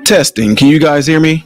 Testing. Can you guys hear me?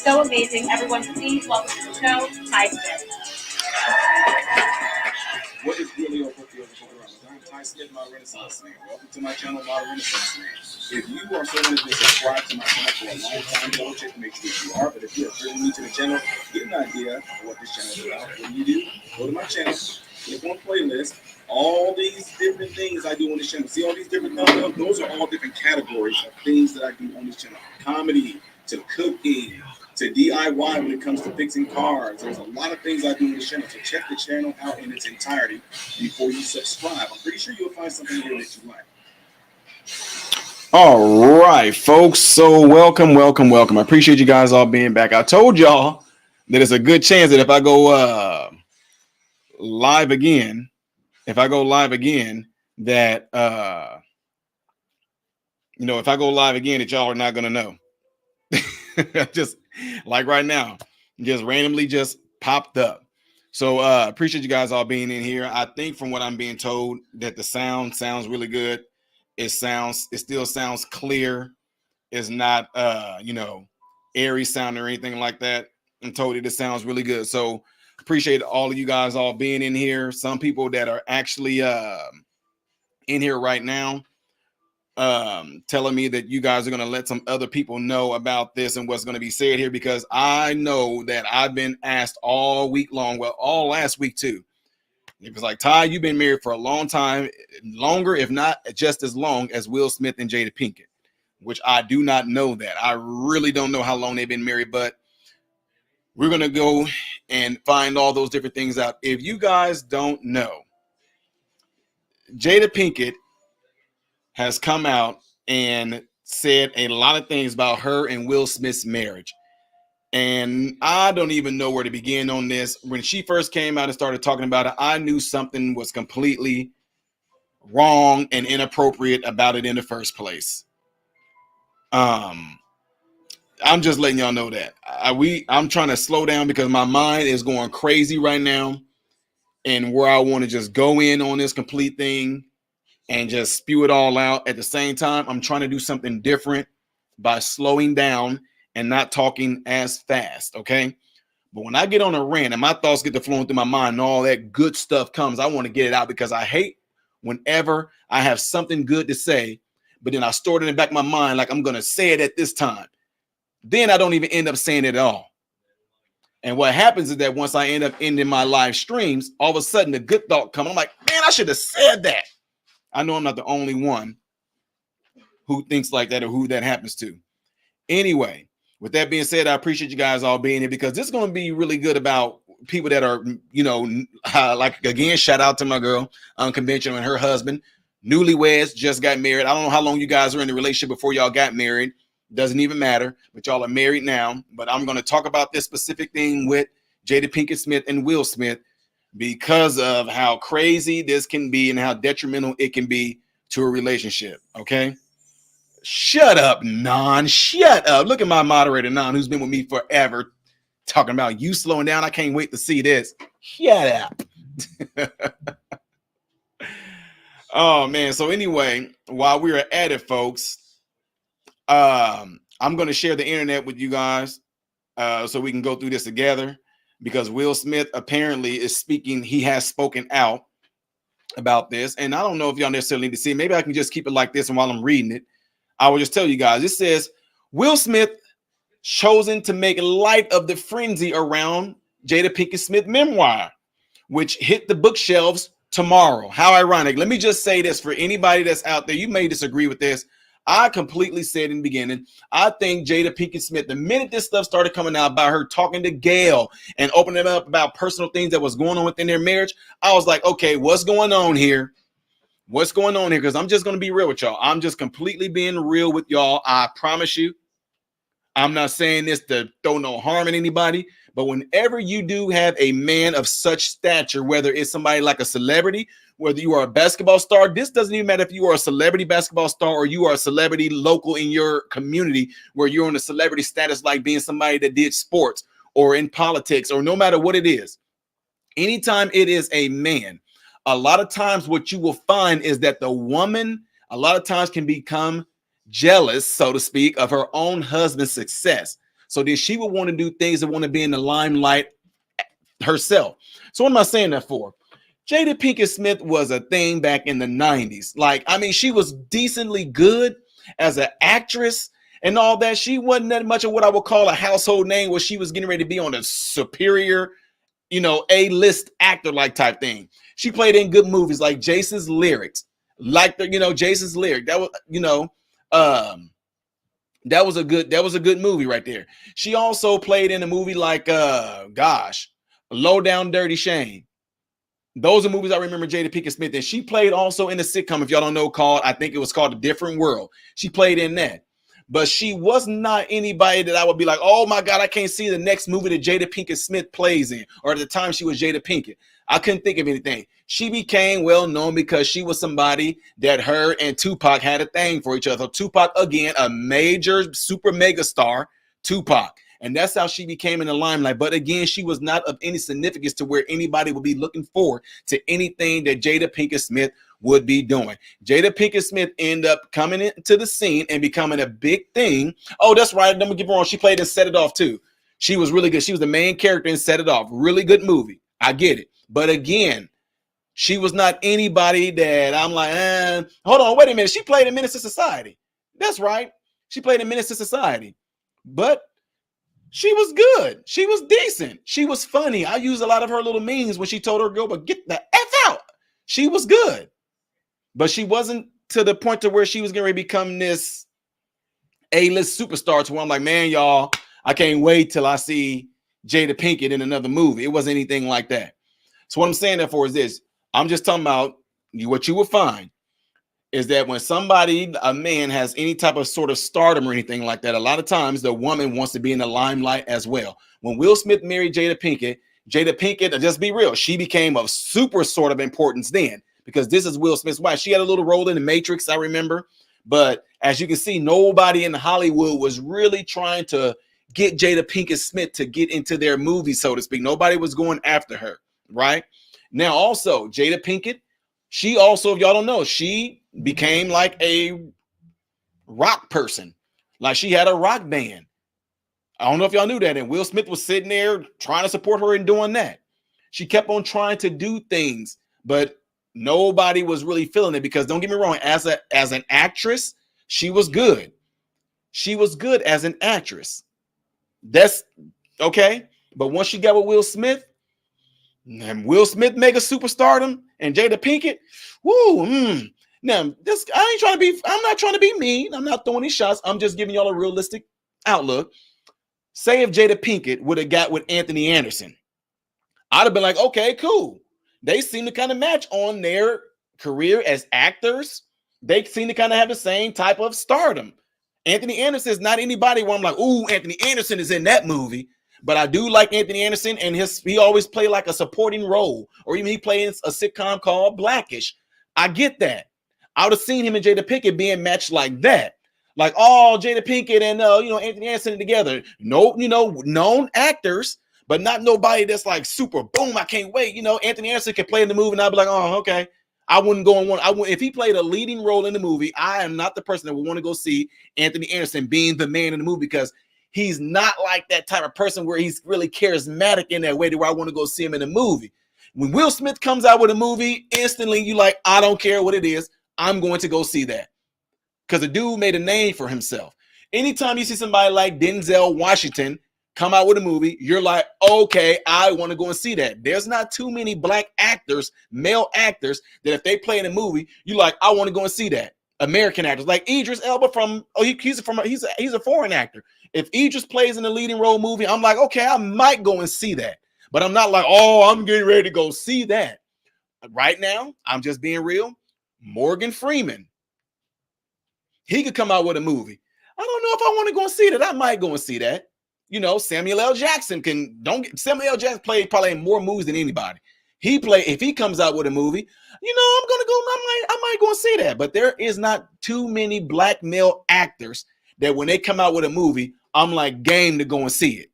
So amazing. Everyone, please welcome to the show, Ty Smith. What is really up with you? I'm Ty Smith, my Renaissance man. Welcome to my channel, my Renaissance man. If you are someone that's been subscribed to my channel for a long time, double check to make sure you are. But if you are pretty new to the channel, get an idea of what this channel is about. What you do, go to my channel, click on playlist. All these different things I do on this channel. See all these different thumbnails? Those are all different categories of things that I do on this channel. Comedy to cooking to DIY when it comes to fixing cars. There's a lot of things I do on this channel. So check the channel out in its entirety before you subscribe. I'm pretty sure you'll find something here that you like. All right, folks. So welcome. I appreciate you guys all being back. I told y'all that it's a good chance that if I go live again, that if I go live again, that y'all are not gonna know. Just like right now, just randomly just popped up. So appreciate you guys all being in here. I think from what I'm being told that the sound sounds really good. It still sounds clear. It's not airy sound or anything like that. I'm told it sounds really good. So appreciate all of you guys all being in here. Some people that are actually in here right now telling me that you guys are going to let some other people know about this and what's going to be said here, because I know that I've been asked all week long, well, all last week too. It was like, Ty, you've been married for a long time, longer, if not just as long as Will Smith and Jada Pinkett. which I do not know that. I really don't know how long they've been married, but we're going to go and find all those different things out. If you guys don't know, Jada Pinkett has come out and said a lot of things about her and Will Smith's marriage. And I don't even know where to begin on this. When she first came out and started talking about it, I knew something was completely wrong and inappropriate about it in the first place. I'm just letting y'all know that. I'm trying to slow down because my mind is going crazy right now, and where I want to just go in on this complete thing and just spew it all out. At the same time, I'm trying to do something different by slowing down and not talking as fast, okay? But when I get on a rant and my thoughts get to flowing through my mind and all that good stuff comes, I want to get it out because I hate whenever I have something good to say, but then I store it in the back of my mind like I'm going to say it at this time. Then I don't even end up saying it at all. And what happens is that once I end up ending my live streams, all of a sudden the good thought comes. I'm like, man, I should have said that. I know I'm not the only one who thinks like that or who that happens to. Anyway, with that being said, I appreciate you guys all being here because this is going to be really good about people that are, like, again, shout out to my girl, Unconventional, and her husband, newlyweds, just got married. I don't know how long you guys were in the relationship before y'all got married. Doesn't even matter, but y'all are married now. But I'm going to talk about this specific thing with Jada Pinkett Smith and Will Smith because of how crazy this can be and how detrimental it can be to a relationship, okay? Shut up, Non. Shut up. Look at my moderator, Non, who's been with me forever, talking about you slowing down. I can't wait to see this. Shut up. Oh, man. So anyway, while we are at it, folks, I'm going to share the internet with you guys so we can go through this together because Will Smith apparently is speaking. He has spoken out about this. And I don't know if y'all necessarily need to see it. Maybe I can just keep it like this. And while I'm reading it, I will just tell you guys, it says, Will Smith chosen to make light of the frenzy around Jada Pinkett Smith memoir, which hit the bookshelves tomorrow. How ironic. Let me just say this for anybody that's out there. You may disagree with this. I completely said in the beginning, I think Jada Pinkett Smith, the minute this stuff started coming out about her talking to Gail and opening up about personal things that was going on within their marriage, I was like, okay, what's going on here? What's going on here? Because I'm just going to be real with y'all. I'm just completely being real with y'all. I promise you. I'm not saying this to throw no harm in anybody, but whenever you do have a man of such stature, whether it's somebody like a celebrity, whether you are a basketball star, this doesn't even matter if you are a celebrity basketball star or you are a celebrity local in your community where you're on a celebrity status, like being somebody that did sports or in politics or no matter what it is. Anytime it is a man, a lot of times what you will find is that the woman a lot of times can become jealous, so to speak, of her own husband's success. So then she will want to do things that want to be in the limelight herself. So what am I saying that for? Jada Pinkett Smith was a thing back in the 90s. Like, I mean, she was decently good as an actress and all that. She wasn't that much of what I would call a household name where she was getting ready to be on a superior, A-list actor like type thing. She played in good movies like Jason's Lyrics, Jason's Lyric. That was a good movie right there. She also played in a movie like Low Down Dirty Shame. Those are movies I remember Jada Pinkett Smith in. She played also in a sitcom, if y'all don't know, I think it was called A Different World. She played in that. But she was not anybody that I would be like, oh my God, I can't see the next movie that Jada Pinkett Smith plays in. Or at the time she was Jada Pinkett. I couldn't think of anything. She became well known because she was somebody that her and Tupac had a thing for each other. Tupac, again, a major, super mega star, Tupac. And that's how she became in the limelight. But again, she was not of any significance to where anybody would be looking forward to anything that Jada Pinkett Smith would be doing. Jada Pinkett Smith ended up coming into the scene and becoming a big thing. Oh, that's right. Don't get me wrong. She played in Set It Off too. She was really good. She was the main character in Set It Off. Really good movie. I get it. But again, she was not anybody that I'm like, hold on, wait a minute. She played in Menace to Society. That's right. She played in Menace to Society. But she was good. She was decent. She was funny. I used a lot of her little memes when she told her girl, but get the F out. She was good. But she wasn't to the point to where she was going to become this A-list superstar to where I'm like, man, y'all, I can't wait till I see Jada Pinkett in another movie. It wasn't anything like that. So what I'm saying therefore is this. I'm just talking about what you would find is that when somebody, a man, has any type of sort of stardom or anything like that, a lot of times the woman wants to be in the limelight as well. When Will Smith married Jada Pinkett, just be real, she became of super sort of importance then, because this is Will Smith's wife. She had a little role in The Matrix, I remember. But as you can see, nobody in Hollywood was really trying to get Jada Pinkett Smith to get into their movie, so to speak. Nobody was going after her, right? Now, also, Jada Pinkett, she also, if y'all don't know, she became like a rock person. Like she had a rock band. I don't know if y'all knew that. And Will Smith was sitting there trying to support her in doing that. She kept on trying to do things, but nobody was really feeling it, because don't get me wrong, as an actress, she was good. She was good as an actress. That's okay. But once she got with Will Smith, and Will Smith mega superstardom, and Jada Pinkett, woo. Now, this I'm not trying to be mean. I'm not throwing any shots. I'm just giving y'all a realistic outlook. Say if Jada Pinkett would have got with Anthony Anderson, I'd have been like, okay, cool. They seem to kind of match on their career as actors. They seem to kind of have the same type of stardom. Anthony Anderson is not anybody where I'm like, ooh, Anthony Anderson is in that movie. But I do like Anthony Anderson, and he always played like a supporting role, or even he played in a sitcom called Blackish. I get that. I would have seen him and Jada Pinkett being matched like that. Like, oh, Jada Pinkett and Anthony Anderson together. No, known actors, but not nobody that's like super boom. I can't wait. Anthony Anderson can play in the movie, and I'd be like, oh, okay. I wouldn't go on one. If he played a leading role in the movie, I am not the person that would want to go see Anthony Anderson being the man in the movie, because he's not like that type of person where he's really charismatic in that way to where I want to go see him in a movie. When Will Smith comes out with a movie, instantly you like, I don't care what it is, I'm going to go see that. Because the dude made a name for himself. Anytime you see somebody like Denzel Washington come out with a movie, you're like, okay, I want to go and see that. There's not too many black actors, male actors, that if they play in a movie, you're like, I want to go and see that. American actors like Idris Elba he's a foreign actor. If Idris plays in a leading role movie, I'm like, okay, I might go and see that. But I'm not like, oh, I'm getting ready to go see that. Right now, I'm just being real. Morgan Freeman, he could come out with a movie. I don't know if I want to go and see that. I might go and see that. Samuel L. Jackson Samuel L. Jackson played probably in more movies than anybody. If he comes out with a movie, I'm gonna go. I might go and see that. But there is not too many black male actors that when they come out with a movie, I'm like game to go and see it.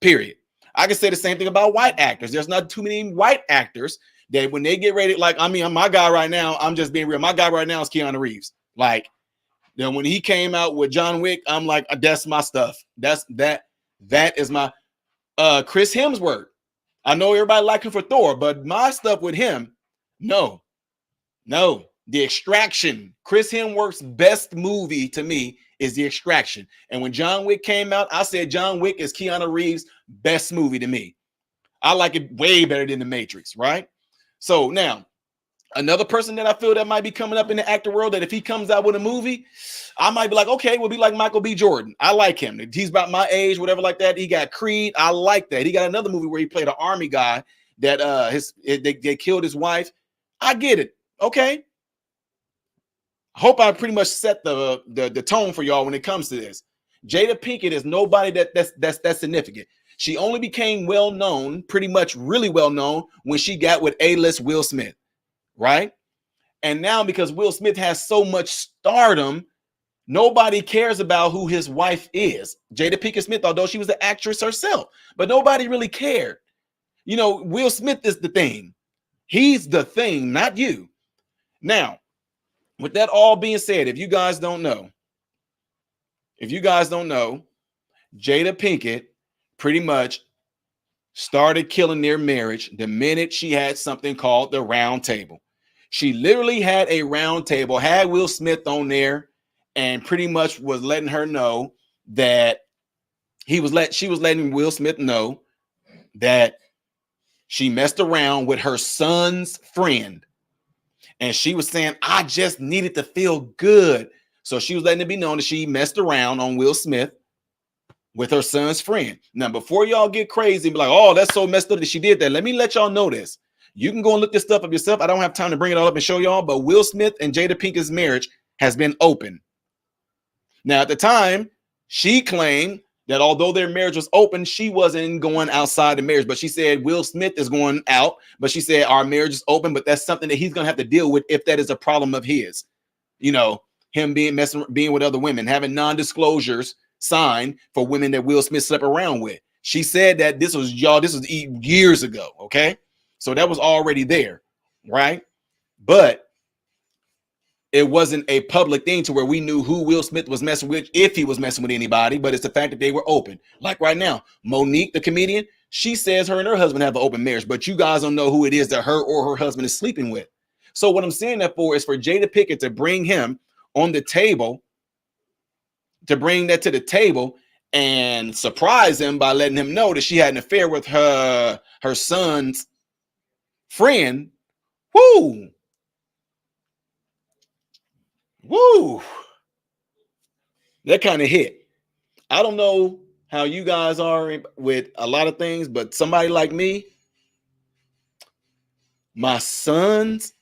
Period. I can say the same thing about white actors. There's not too many white actors that when they get ready, my guy right now, I'm just being real. My guy right now is Keanu Reeves. Like, then when he came out with John Wick, I'm like, that's my stuff. That is my Chris Hemsworth. I know everybody like him for Thor, but my stuff with him, no. The Extraction. Chris Hemsworth's best movie to me is The Extraction. And when John Wick came out, I said John Wick is Keanu Reeves' best movie to me. I like it way better than The Matrix, right? So now, another person that I feel that might be coming up in the actor world, that if he comes out with a movie, I might be like, okay, we'll be like Michael B. Jordan. I like him. He's about my age, whatever like that. He got Creed. I like that. He got another movie where he played an army guy that they killed his wife. I get it. Okay. Hope I pretty much set the tone for y'all when it comes to this. Jada Pinkett is nobody that's significant. She only became well known, pretty much really well known, when she got with A-list Will Smith, right? And now because Will Smith has so much stardom, nobody cares about who his wife is. Jada Pinkett Smith, although she was the actress herself, but nobody really cared. Will Smith is the thing. He's the thing, not you. Now, with that all being said, if you guys don't know, Jada Pinkett pretty much started killing their marriage the minute she had something called the round table. She literally had a round table, had Will Smith on there, and pretty much was letting her know that she was letting Will Smith know that she messed around with her son's friend. And she was saying, I just needed to feel good. So she was letting it be known that she messed around on Will Smith with her son's friend. Now, before y'all get crazy and be like, oh, that's so messed up that she did that, let me let y'all know this. You can go and look this stuff up yourself. I don't have time to bring it all up and show y'all, but Will Smith and Jada Pinkett's marriage has been open. Now, at the time, she claimed that although their marriage was open, she wasn't going outside the marriage. But she said Will Smith is going out. But she said our marriage is open, but that's something that he's going to have to deal with if that is a problem of his. You know, him being with other women, having non-disclosures signed for women that Will Smith slept around with. She said that this was years ago. Okay, so that was already there, right? But it wasn't a public thing to where we knew who Will Smith was messing with, if he was messing with anybody, but it's the fact that they were open. Like right now, Monique, the comedian, she says her and her husband have an open marriage, but you guys don't know who it is that her or her husband is sleeping with. So what I'm saying that for is for Jada Pinkett to bring him on the table, to bring that to the table and surprise him by letting him know that she had an affair with her son's friend. Woo! Woo! That kind of hit. I don't know how you guys are with a lot of things, but somebody like me, my son's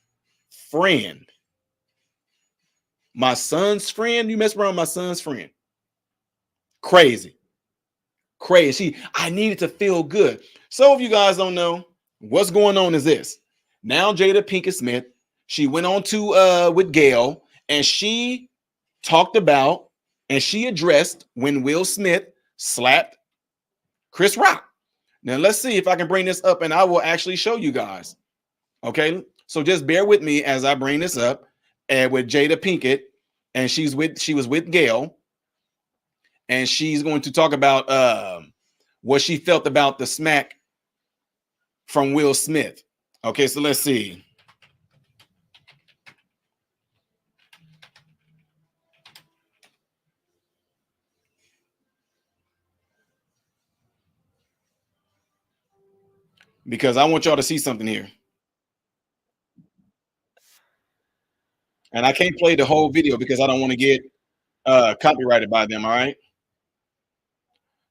friend, you mess around with my son's friend. Crazy. I needed to feel good. So if you guys don't know, what's going on is this. Now Jada Pinkett Smith, she went on to with Gail, and she talked about and she addressed when Will Smith slapped Chris Rock. Now let's see if I can bring this up and I will actually show you guys. Okay, so just bear with me as I bring this up, and with Jada Pinkett, and she was with Gail, and she's going to talk about what she felt about the smack from Will Smith. Okay, so let's see. Because I want y'all to see something here. And I can't play the whole video because I don't want to get copyrighted by them, all right?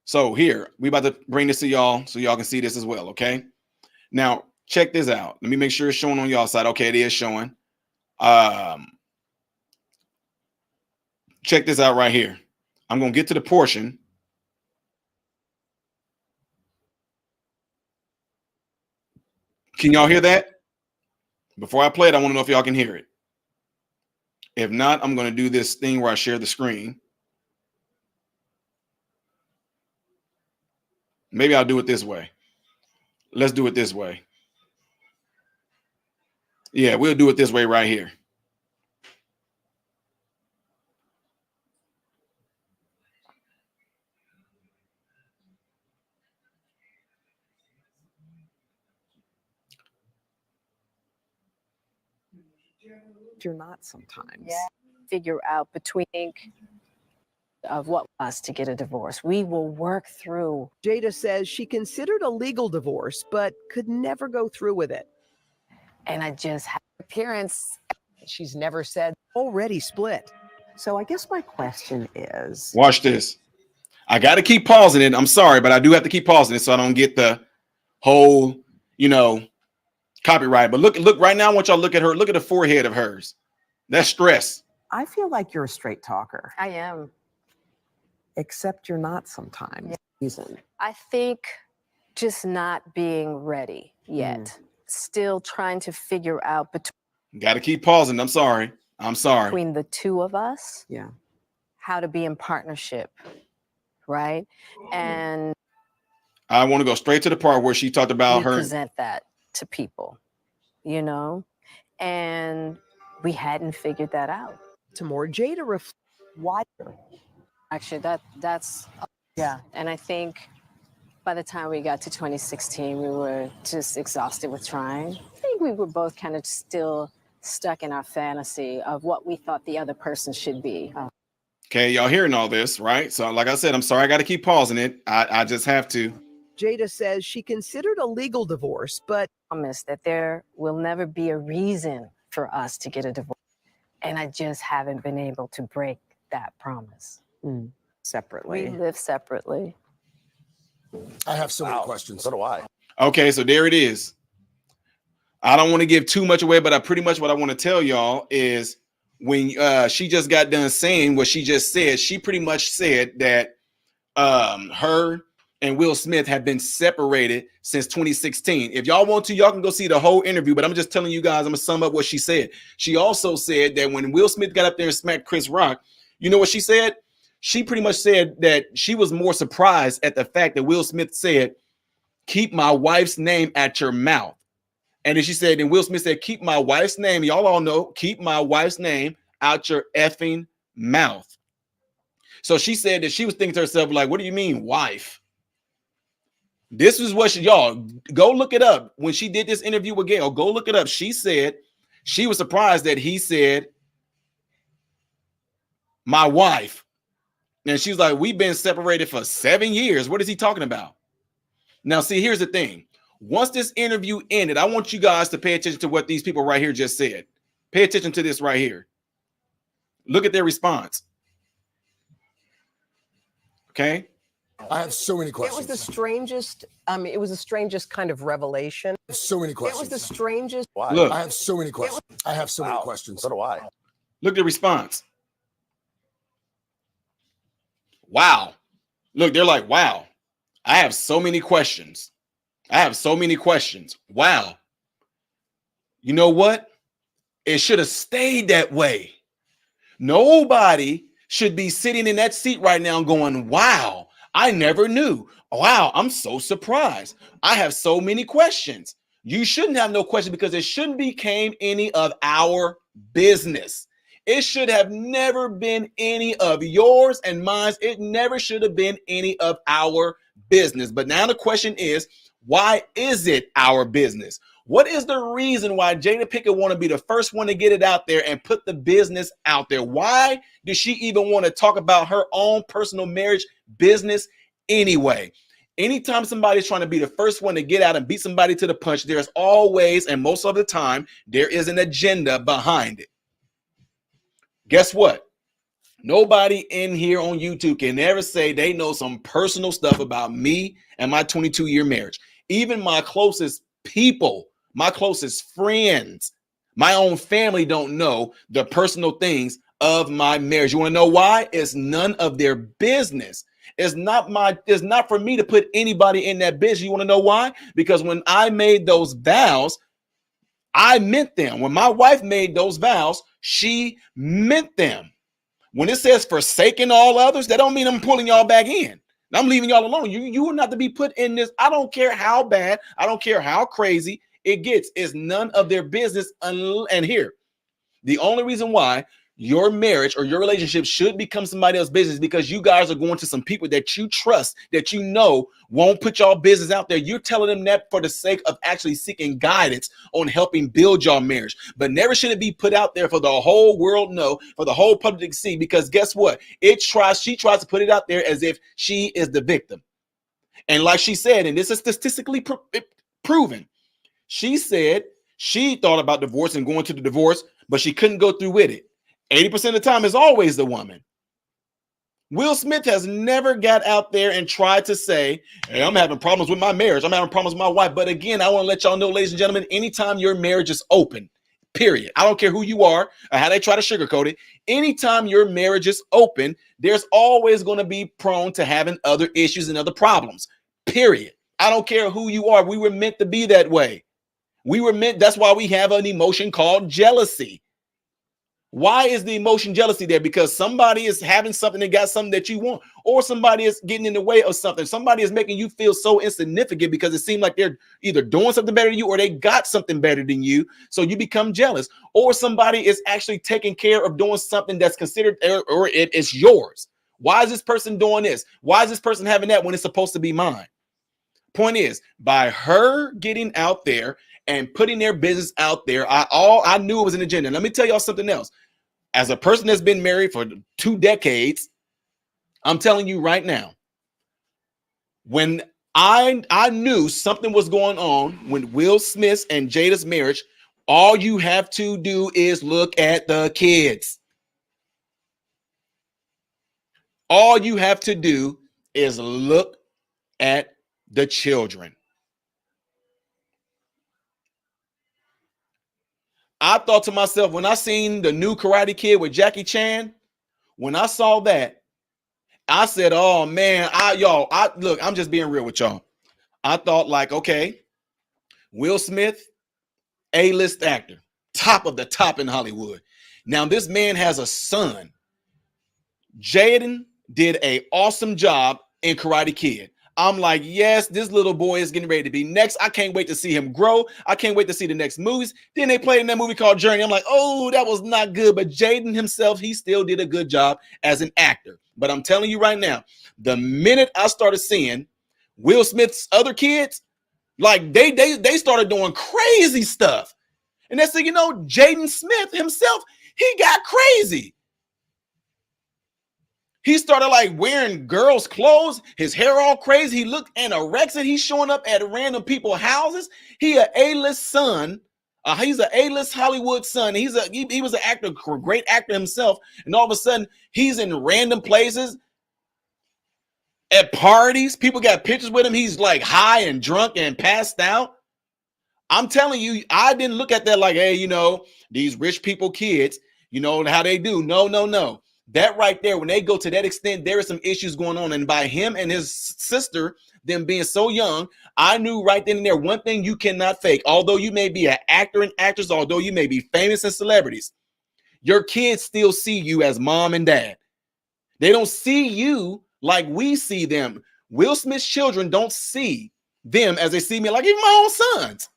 So here, we about to bring this to y'all so y'all can see this as well, okay? Now, check this out. Let me make sure it's showing on y'all side. Okay, it is showing. Check this out right here. I'm going to get to the portion. Can y'all hear that? Before I play it, I want to know if y'all can hear it. If not, I'm going to do this thing where I share the screen. Maybe I'll do it this way. Let's do it this way. Yeah, we'll do it this way right here. You're not sometimes. Yeah. Figure out between of what was to get a divorce. We will work through. Jada says she considered a legal divorce, but could never go through with it. And I just had appearance. She's never said already split. So I guess my question is, watch this. I got to keep pausing it. I'm sorry, but I do have to keep pausing it so I don't get the whole, copyright. But look right now. I want y'all to look at her. Look at the forehead of hers. That's stress. I feel like you're a straight talker. I am. Except you're not sometimes. Yeah. I think just not being ready yet. Still trying to figure out Got to keep pausing. I'm sorry. between the two of us. Yeah. How to be in partnership, right? And I want to go straight to the part where she talked about her. present that to people, and we hadn't figured that out. To more Jada why? Actually, that's yeah. And I think by the time we got to 2016, we were just exhausted with trying. I think we were both kind of still stuck in our fantasy of what we thought the other person should be. Okay, y'all hearing all this, right? So like I said, I'm sorry I got to keep pausing it. I just have to. Jada says she considered a legal divorce, but Promise that there will never be a reason for us to get a divorce. And I just haven't been able to break that promise. Separately. We live separately. I have so many questions. So do I. Okay, so there it is. I don't want to give too much away, but I pretty much what I want to tell y'all is when she just got done saying what she just said, she pretty much said that her and Will Smith have been separated since 2016. If y'all want to, y'all can go see the whole interview, but I'm just telling you guys, I'm gonna sum up what she said. She also said that when Will Smith got up there and smacked Chris Rock, you know what she said? She pretty much said that she was more surprised at the fact that Will Smith said, "Keep my wife's name at your mouth." And then she said, and Will Smith said, "Keep my wife's name." Y'all all know, keep my wife's name out your effing mouth. So she said that she was thinking to herself, like, what do you mean, wife? This is what y'all go look it up. When she did this interview with Gail, go look it up. She said she was surprised that he said, "My wife." And she's like, "We've been separated for 7 years. What is he talking about?" Now, see, here's the thing. Once this interview ended, I want you guys to pay attention to what these people right here just said. Pay attention to this right here. Look at their response. Okay. I have so many It questions. was the strangest. It was the strangest kind of revelation. So many It questions. was the strangest. Why? Look. I have so many questions. I have so many questions. So do I. Look at the response. Wow. Look, they're like, wow. I have so many questions. I have so many questions. Wow. You know what? It should have stayed that way. Nobody should be sitting in that seat right now going, wow, I never knew. Wow, I'm so surprised. I have so many questions. You shouldn't have no question because it shouldn't became any of our business. It should have never been any of yours and mine. It never should have been any of our business. But now the question is, why is it our business? What is the reason why Jada Pinkett want to be the first one to get it out there and put the business out there? Why does she even want to talk about her own personal marriage business anyway? Anytime somebody's trying to be the first one to get out and beat somebody to the punch, there's always, and most of the time, there is an agenda behind it. Guess what? Nobody in here on YouTube can ever say they know some personal stuff about me and my 22-year marriage. Even my closest people, my closest friends, my own family don't know the personal things of my marriage. You want to know why? It's none of their business. It's not for me to put anybody in that business. You want to know why? Because when I made those vows, I meant them. When my wife made those vows, she meant them. When it says forsaking all others, that don't mean I'm pulling y'all back in. I'm leaving y'all alone. You will not to be put in this. I don't care how bad. I don't care how crazy it gets. It's none of their business. And here, the only reason why your marriage or your relationship should become somebody else's business because you guys are going to some people that you trust, that you know won't put y'all business out there. You're telling them that for the sake of actually seeking guidance on helping build your marriage. But never should it be put out there for the whole world know, for the whole public to see, because guess what? She tries to put it out there as if she is the victim. And like she said, and this is statistically proven, she said she thought about divorce and going to the divorce, but she couldn't go through with it. 80% of the time is always the woman. Will Smith has never got out there and tried to say, hey, I'm having problems with my marriage. I'm having problems with my wife. But again, I want to let y'all know, ladies and gentlemen, anytime your marriage is open, period. I don't care who you are or how they try to sugarcoat it. Anytime your marriage is open, there's always going to be prone to having other issues and other problems, period. I don't care who you are. We were meant to be that way. That's why we have an emotion called jealousy. Why is the emotion jealousy there? Because somebody is having something and got something that you want, or somebody is getting in the way of something. Somebody is making you feel so insignificant because it seems like they're either doing something better than you or they got something better than you. So you become jealous, or somebody is actually taking care of doing something that's considered or it's yours. Why is this person doing this? Why is this person having that when it's supposed to be mine? Point is, by her getting out there and putting their business out there, I knew it was an agenda. Let me tell y'all something else. As a person that's been married for 2 decades, I'm telling you right now, when I knew something was going on when Will Smith and Jada's marriage, All you have to do is look at the kids. All you have to do is look at the children. I thought to myself, when I seen the new Karate Kid with Jackie Chan, when I saw that, I said, oh man, look, I'm just being real with y'all. I thought like, okay, Will Smith, A-list actor, top of the top in Hollywood. Now this man has a son. Jaden did an awesome job in Karate Kid. I'm like, yes, this little boy is getting ready to be next. I can't wait to see him grow. I can't wait to see the next movies. Then they played in that movie called Journey. I'm like, oh, that was not good. But Jaden himself, he still did a good job as an actor. But I'm telling you right now, the minute I started seeing Will Smith's other kids, like they started doing crazy stuff. And that's you know, Jaden Smith himself, he got crazy. He started like wearing girls' clothes, his hair all crazy. He looked anorexic. He's showing up at random people's houses. He an A-list son. He's an A-list Hollywood son. He was an actor, great actor himself. And all of a sudden, he's in random places at parties. People got pictures with him. He's like high and drunk and passed out. I'm telling you, I didn't look at that like, hey, you know, these rich people kids, you know how they do. No. That right there, when they go to that extent, there are some issues going on. And by him and his sister, them being so young, I knew right then and there, one thing you cannot fake. Although you may be an actor and actress, although you may be famous and celebrities, your kids still see you as mom and dad. They don't see you like we see them. Will Smith's children don't see them as they see me, like even my own sons.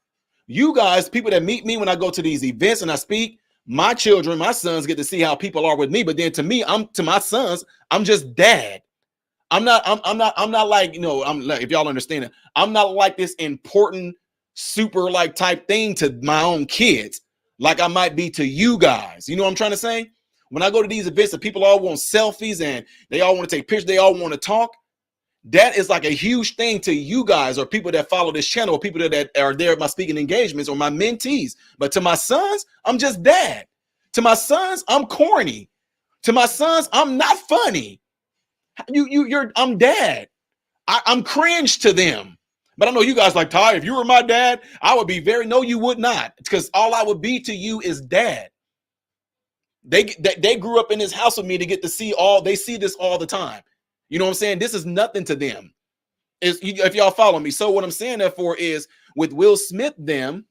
You guys, people that meet me when I go to these events and I speak, my children, my sons get to see how people are with me. But then to me, to my sons, I'm just dad. I'm not like, you know, I'm like, if y'all understand it, I'm not like this important, super like type thing to my own kids, like I might be to you guys. You know what I'm trying to say? When I go to these events and people all want selfies and they all want to take pictures, they all want to talk. That is like a huge thing to you guys or people that follow this channel or people that are there at my speaking engagements or my mentees. But to my sons, I'm just dad. To my sons, I'm corny. To my sons, I'm not funny. I'm dad. I'm cringe to them. But I know you guys like, Ty, if you were my dad, I would be no, you would not. Because all I would be to you is dad. They grew up in this house with me to get to see they see this all the time. You know what I'm saying? This is nothing to them. If y'all follow me. So what I'm saying that for is with Will Smith them,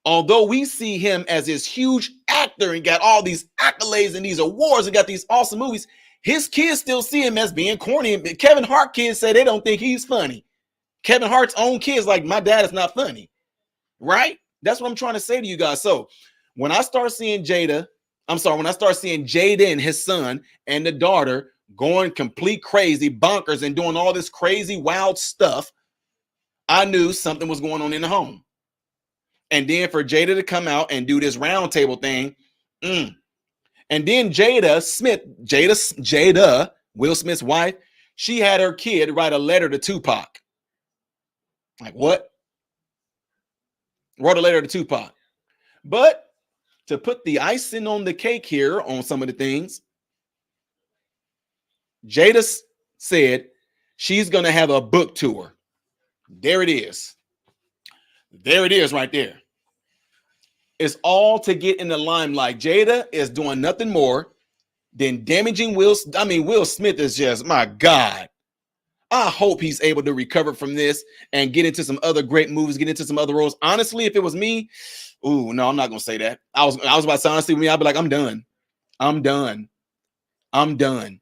although we see him as this huge actor and got all these accolades and these awards and got these awesome movies, his kids still see him as being corny. And Kevin Hart kids say they don't think he's funny. Kevin Hart's own kids like, my dad is not funny. Right? That's what I'm trying to say to you guys. So when I start seeing Jaden, his son, and the daughter going complete crazy, bonkers, and doing all this crazy, wild stuff, I knew something was going on in the home. And then for Jada to come out and do this round table thing, and then Jada, Will Smith's wife, she had her kid write a letter to Tupac. Like, what? Wrote a letter to Tupac. But to put the icing on the cake here on some of the things, Jada said she's going to have a book tour. There it is. There it is right there. It's all to get in the limelight. Jada is doing nothing more than damaging Will Smith is just, my God. I hope he's able to recover from this and get into some other great movies, get into some other roles. Honestly, if it was me, no, I'm not going to say that. I was about to say, honestly, with me, I'd be like, I'm done.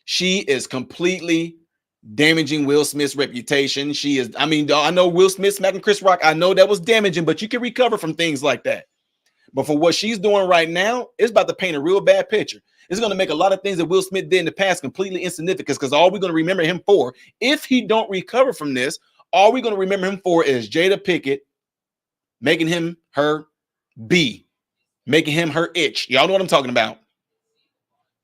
She is completely damaging Will Smith's reputation. She is, I know Will Smith smacking Chris Rock. I know that was damaging, but you can recover from things like that. But for what she's doing right now, it's about to paint a real bad picture. It's going to make a lot of things that Will Smith did in the past completely insignificant, because all we're going to remember him for, if he don't recover from this, all we're going to remember him for is Jada Pinkett making him her B, making him her itch. Y'all know what I'm talking about.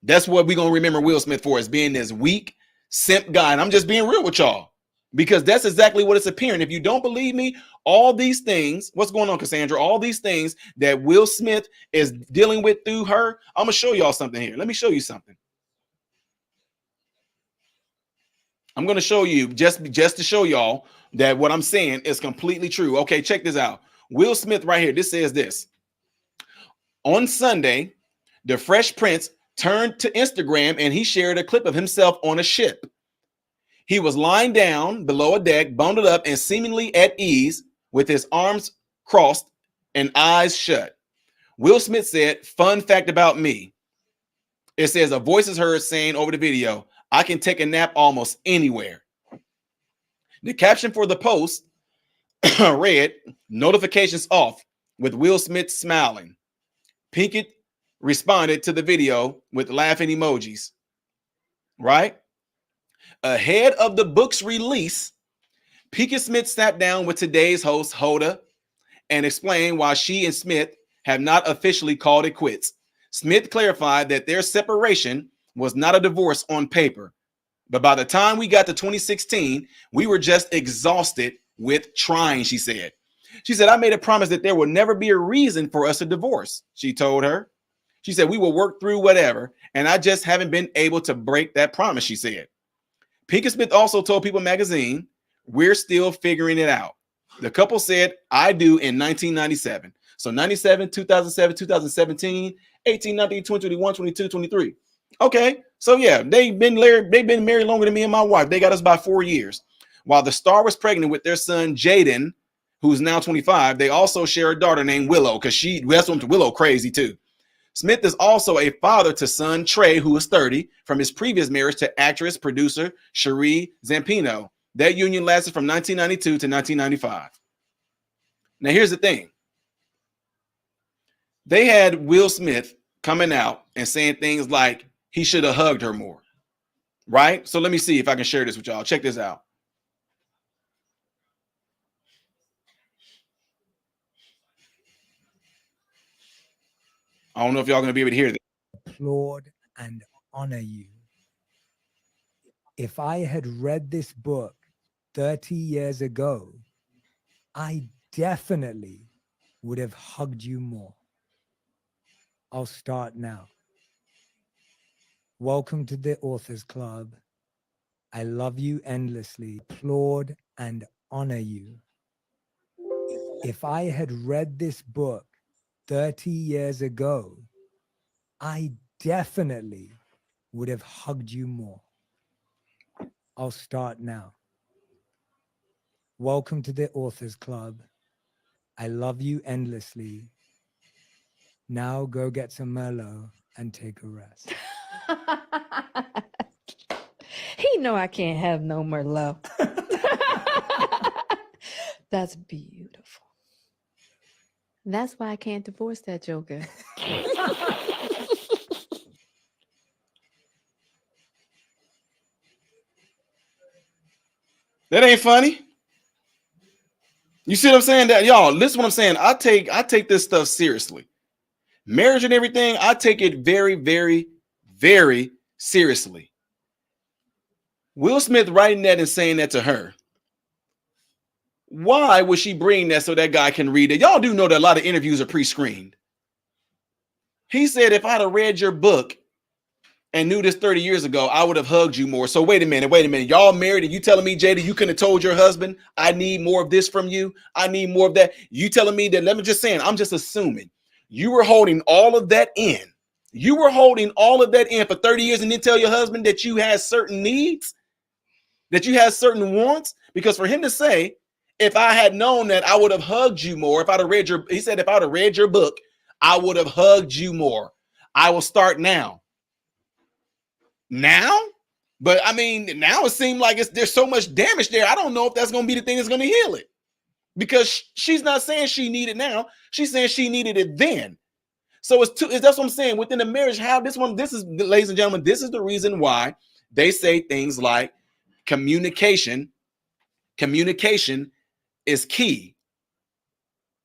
That's what we're going to remember Will Smith for, is being this weak simp guy. And I'm just being real with y'all. because that's exactly what it's appearing. If you don't believe me, all these things, what's going on, Cassandra? All these things that Will Smith is dealing with through her, I'm gonna show y'all something here. Let me show you something. I'm gonna show you just to show y'all that what I'm saying is completely true. Okay, check this out. Will Smith right here. This says this. On Sunday, the Fresh Prince turned to Instagram and he shared a clip of himself on a ship. He was lying down below a deck, bundled up and seemingly at ease with his arms crossed and eyes shut. Will Smith said, "Fun fact about me." It says a voice is heard saying over the video, "I can take a nap almost anywhere." The caption for the post read, "Notifications off," with Will Smith smiling. Pinkett responded to the video with laughing emojis. Right? Ahead of the book's release, Pinkett Smith sat down with today's host, Hoda, and explained why she and Smith have not officially called it quits. Smith clarified that their separation was not a divorce on paper, but by the time we got to 2016, we were just exhausted with trying, she said. She said, "I made a promise that there will never be a reason for us to divorce," she told her. She said, "We will work through whatever, and I just haven't been able to break that promise," she said. Pinkett Smith also told People magazine, "We're still figuring it out." The couple said, "I do" in 1997. So 97, 2007, 2017, 18, 19, 20, 21, 22, 23. Okay, so yeah, they've been married longer than me and my wife. They got us by 4 years. While the star was pregnant with their son, Jaden, who's now 25, they also share a daughter named Willow, because that's what Willow crazy too. Smith is also a father to son Trey, who is 30, from his previous marriage to actress, producer Cherie Zampino. That union lasted from 1992 to 1995. Now, here's the thing. They had Will Smith coming out and saying things like he should have hugged her more, right? So let me see if I can share this with y'all. Check this out. I don't know if y'all going to be able to hear this. Applaud and honor you. If I had read this book 30 years ago, I definitely would have hugged you more. I'll start now. Welcome to the Authors Club. I love you endlessly. Applaud and honor you. If I had read this book 30 years ago, I definitely would have hugged you more. I'll start now. Welcome to the Authors Club. I love you endlessly. Now go get some Merlot and take a rest. He know I can't have no Merlot. That's beautiful. That's why I can't divorce that joker. That ain't funny. You see what I'm saying? That y'all, listen what I'm saying. I take this stuff seriously. Marriage and everything, I take it very, very, very seriously. Will Smith writing that and saying that to her. Why would she bring that so that guy can read it? Y'all do know that a lot of interviews are pre-screened. He said, "If I'd have read your book and knew this 30 years ago, I would have hugged you more." So wait a minute. Y'all married and you telling me, Jada, you couldn't have told your husband, "I need more of this from you. I need more of that." You telling me that, I'm just assuming you were holding all of that in. You were holding all of that in for 30 years and then tell your husband that you had certain needs, that you had certain wants. Because for him to say, "If I had known that, I would have hugged you more. If I'd have read your," he said, "if I'd have read your book, I would have hugged you more. I will start now." Now? But I mean, now it seems like there's so much damage there. I don't know if that's going to be the thing that's going to heal it. Because she's not saying she needed it now. She's saying she needed it then. So that's what I'm saying. Within the marriage, this is, ladies and gentlemen, this is the reason why they say things like communication is key,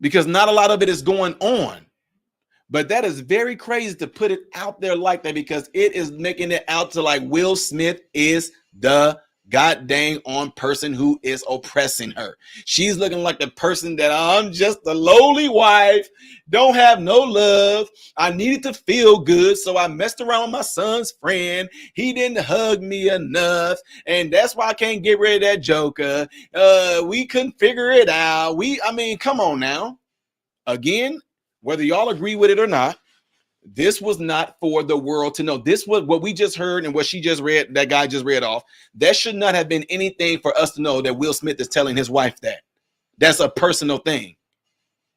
because not a lot of it is going on. But that is very crazy to put it out there like that, because it is making it out to like Will Smith is the god dang on person who is oppressing her. She's looking like the person that I'm just a lowly wife, don't have no love. I needed to feel good, so I messed around with my son's friend. He didn't hug me enough, and that's why I can't get rid of that joker. We couldn't figure it out. I mean, come on now. Again, whether y'all agree with it or not, this was not for the world to know. This was what we just heard and what she just read, that guy just read off. That should not have been anything for us to know that Will Smith is telling his wife that. That's a personal thing.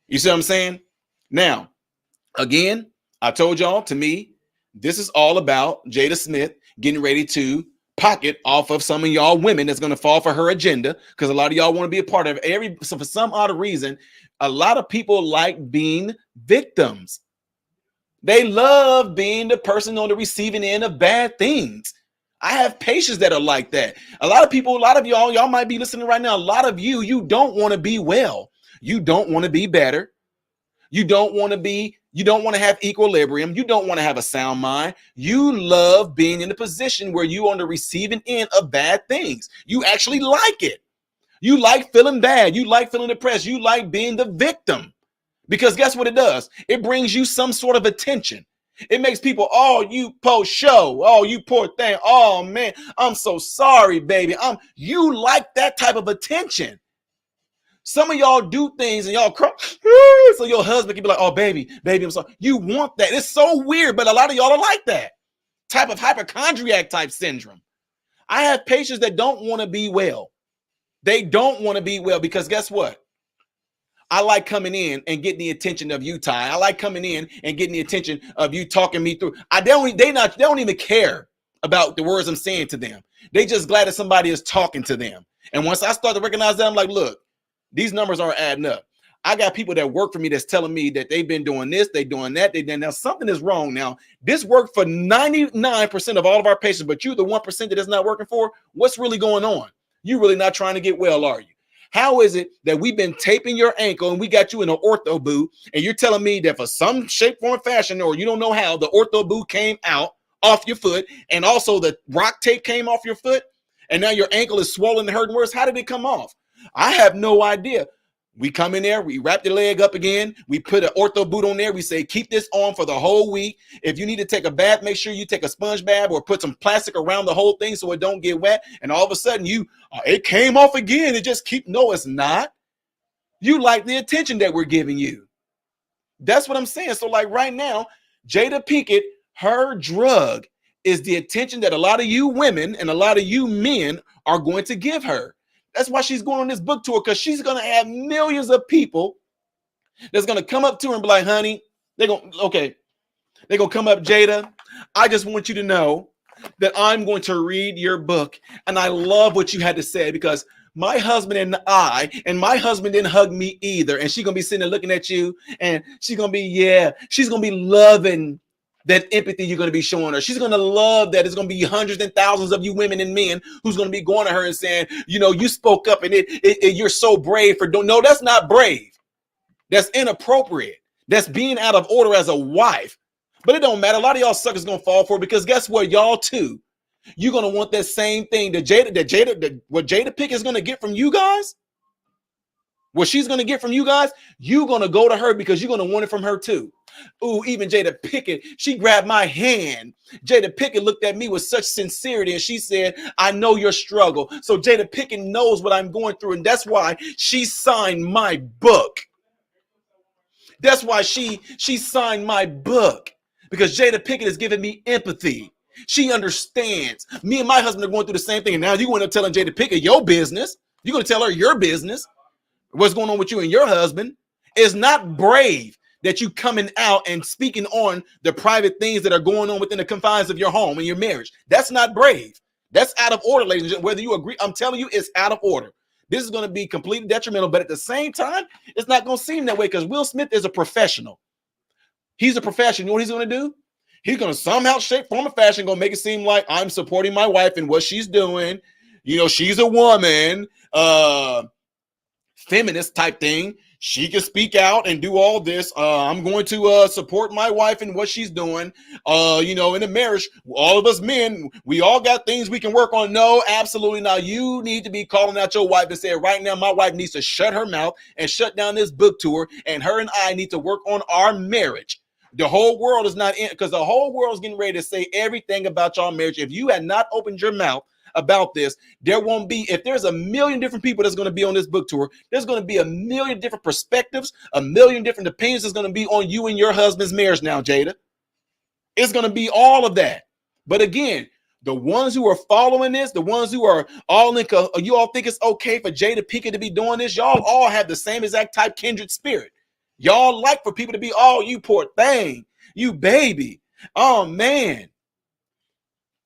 You see what I'm saying? Now, again, I told y'all, to me, this is all about Jada Smith getting ready to pocket off of some of y'all women that's going to fall for her agenda, because a lot of y'all want to be a part of it. So for some odd reason, a lot of people like being victims. They love being the person on the receiving end of bad things. I have patients that are like that. A lot of people, a lot of y'all might be listening right now. A lot of you don't want to be well. You don't want to be better. You don't want to have equilibrium. You don't want to have a sound mind. You love being in a position where you're on the receiving end of bad things. You actually like it. You like feeling bad. You like feeling depressed. You like being the victim. Because guess what it does? It brings you some sort of attention. It makes people, oh, you post show. Oh, you poor thing. Oh, man, I'm so sorry, baby. You like that type of attention. Some of y'all do things and y'all cry, so your husband can be like, oh, baby, I'm sorry. You want that. It's so weird, but a lot of y'all are like that. Type of hypochondriac type syndrome. I have patients that don't want to be well. They don't want to be well because guess what? I like coming in and getting the attention of you, Ty. I like coming in and getting the attention of you talking me through. They don't even care about the words I'm saying to them. They just glad that somebody is talking to them. And once I start to recognize that, I'm like, look, these numbers aren't adding up. I got people that work for me that's telling me that they've been doing this, they doing that, now something is wrong. Now, this worked for 99% of all of our patients, but you the 1% that is not working for. What's really going on? You really not trying to get well, are you? How is it that we've been taping your ankle and we got you in an ortho boot and you're telling me that for some shape, form, fashion, or you don't know how, the ortho boot came out off your foot and also the rock tape came off your foot and now your ankle is swollen and hurting worse? How did it come off? I have no idea. We come in there, we wrap the leg up again, we put an ortho boot on there, we say keep this on for the whole week. If you need to take a bath, make sure you take a sponge bath or put some plastic around the whole thing so it don't get wet. And all of a sudden it came off again. It just no, it's not. You like the attention that we're giving you. That's what I'm saying. So like right now, Jada Pinkett, her drug is the attention that a lot of you women and a lot of you men are going to give her. That's why she's going on this book tour, because she's going to have millions of people that's going to come up to her and be like, honey, they're going to come up, Jada, I just want you to know that I'm going to read your book. And I love what you had to say, because my husband and my husband didn't hug me either. And she's going to be sitting there looking at you and she's going to be loving that empathy you're going to be showing her. She's going to love that. It's going to be hundreds and thousands of you women and men who's going to be going to her and saying, you spoke up and you're so brave for doing. No, that's not brave. That's inappropriate. That's being out of order as a wife. But it don't matter. A lot of y'all suckers going to fall for it, because guess what? Y'all too. You're going to want that same thing what Jada Pinkett is going to get from you guys. What she's going to get from you guys, you're going to go to her because you're going to want it from her too. Ooh, even Jada Pinkett, she grabbed my hand. Jada Pinkett looked at me with such sincerity and she said, I know your struggle. So Jada Pinkett knows what I'm going through, and that's why she signed my book. That's why she signed my book, because Jada Pinkett is giving me empathy. She understands. Me and my husband are going through the same thing, and now you're going to telling Jada Pinkett your business. You're going to tell her your business. What's going on with you and your husband is not brave. That you coming out and speaking on the private things that are going on within the confines of your home and your marriage. That's not brave. That's out of order, ladies and gentlemen. Whether you agree, I'm telling you, it's out of order. This is going to be completely detrimental, but at the same time, it's not going to seem that way, because Will Smith is a professional. He's a professional. You know what he's going to do? He's going to somehow, shape, form, or fashion, going to make it seem like I'm supporting my wife and what she's doing. She's a woman, feminist type thing. She can speak out and do all this. I'm going to support my wife in what she's doing. In a marriage, all of us men, we all got things we can work on. No, absolutely not. You need to be calling out your wife and saying, right now, my wife needs to shut her mouth and shut down this book tour, and her and I need to work on our marriage. The whole world is not in, because the whole world is getting ready to say everything about your marriage. If you had not opened your mouth about this, there won't be, if there's a million different people that's going to be on this book tour, there's going to be a million different perspectives, a million different opinions that's going to be on you and your husband's marriage now, Jada. It's going to be all of that. But again, the ones who are following this, the ones who are all in, you all think it's okay for Jada Pinkett to be doing this? Y'all all have the same exact type kindred spirit. Y'all like for people to be, oh, you poor thing, you baby, oh man.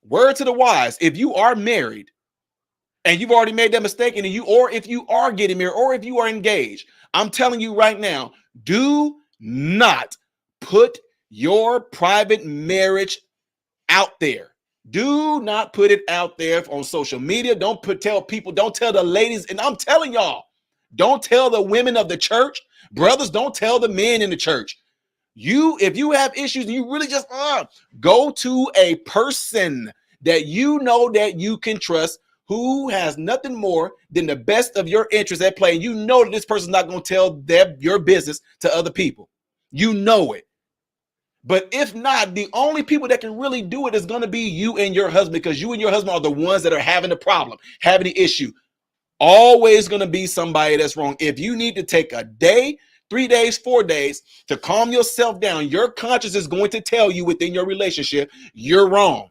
Word to the wise, if you are married and you've already made that mistake, and if you are getting married, or if you are engaged, I'm telling you right now, do not put your private marriage out there. Do not put it out there on social media. Don't tell people, don't tell the ladies, and I'm telling y'all, don't tell the women of the church. Brothers, don't tell the men in the church. If you have issues and you really just go to a person that you know that you can trust, who has nothing more than the best of your interests at play. And you know that this person's not going to tell your business to other people. You know it. But if not, the only people that can really do it is going to be you and your husband, because you and your husband are the ones that are having the problem, having the issue. Always going to be somebody that's wrong. If you need to take a day, 3 days, 4 days to calm yourself down, your conscience is going to tell you within your relationship, you're wrong.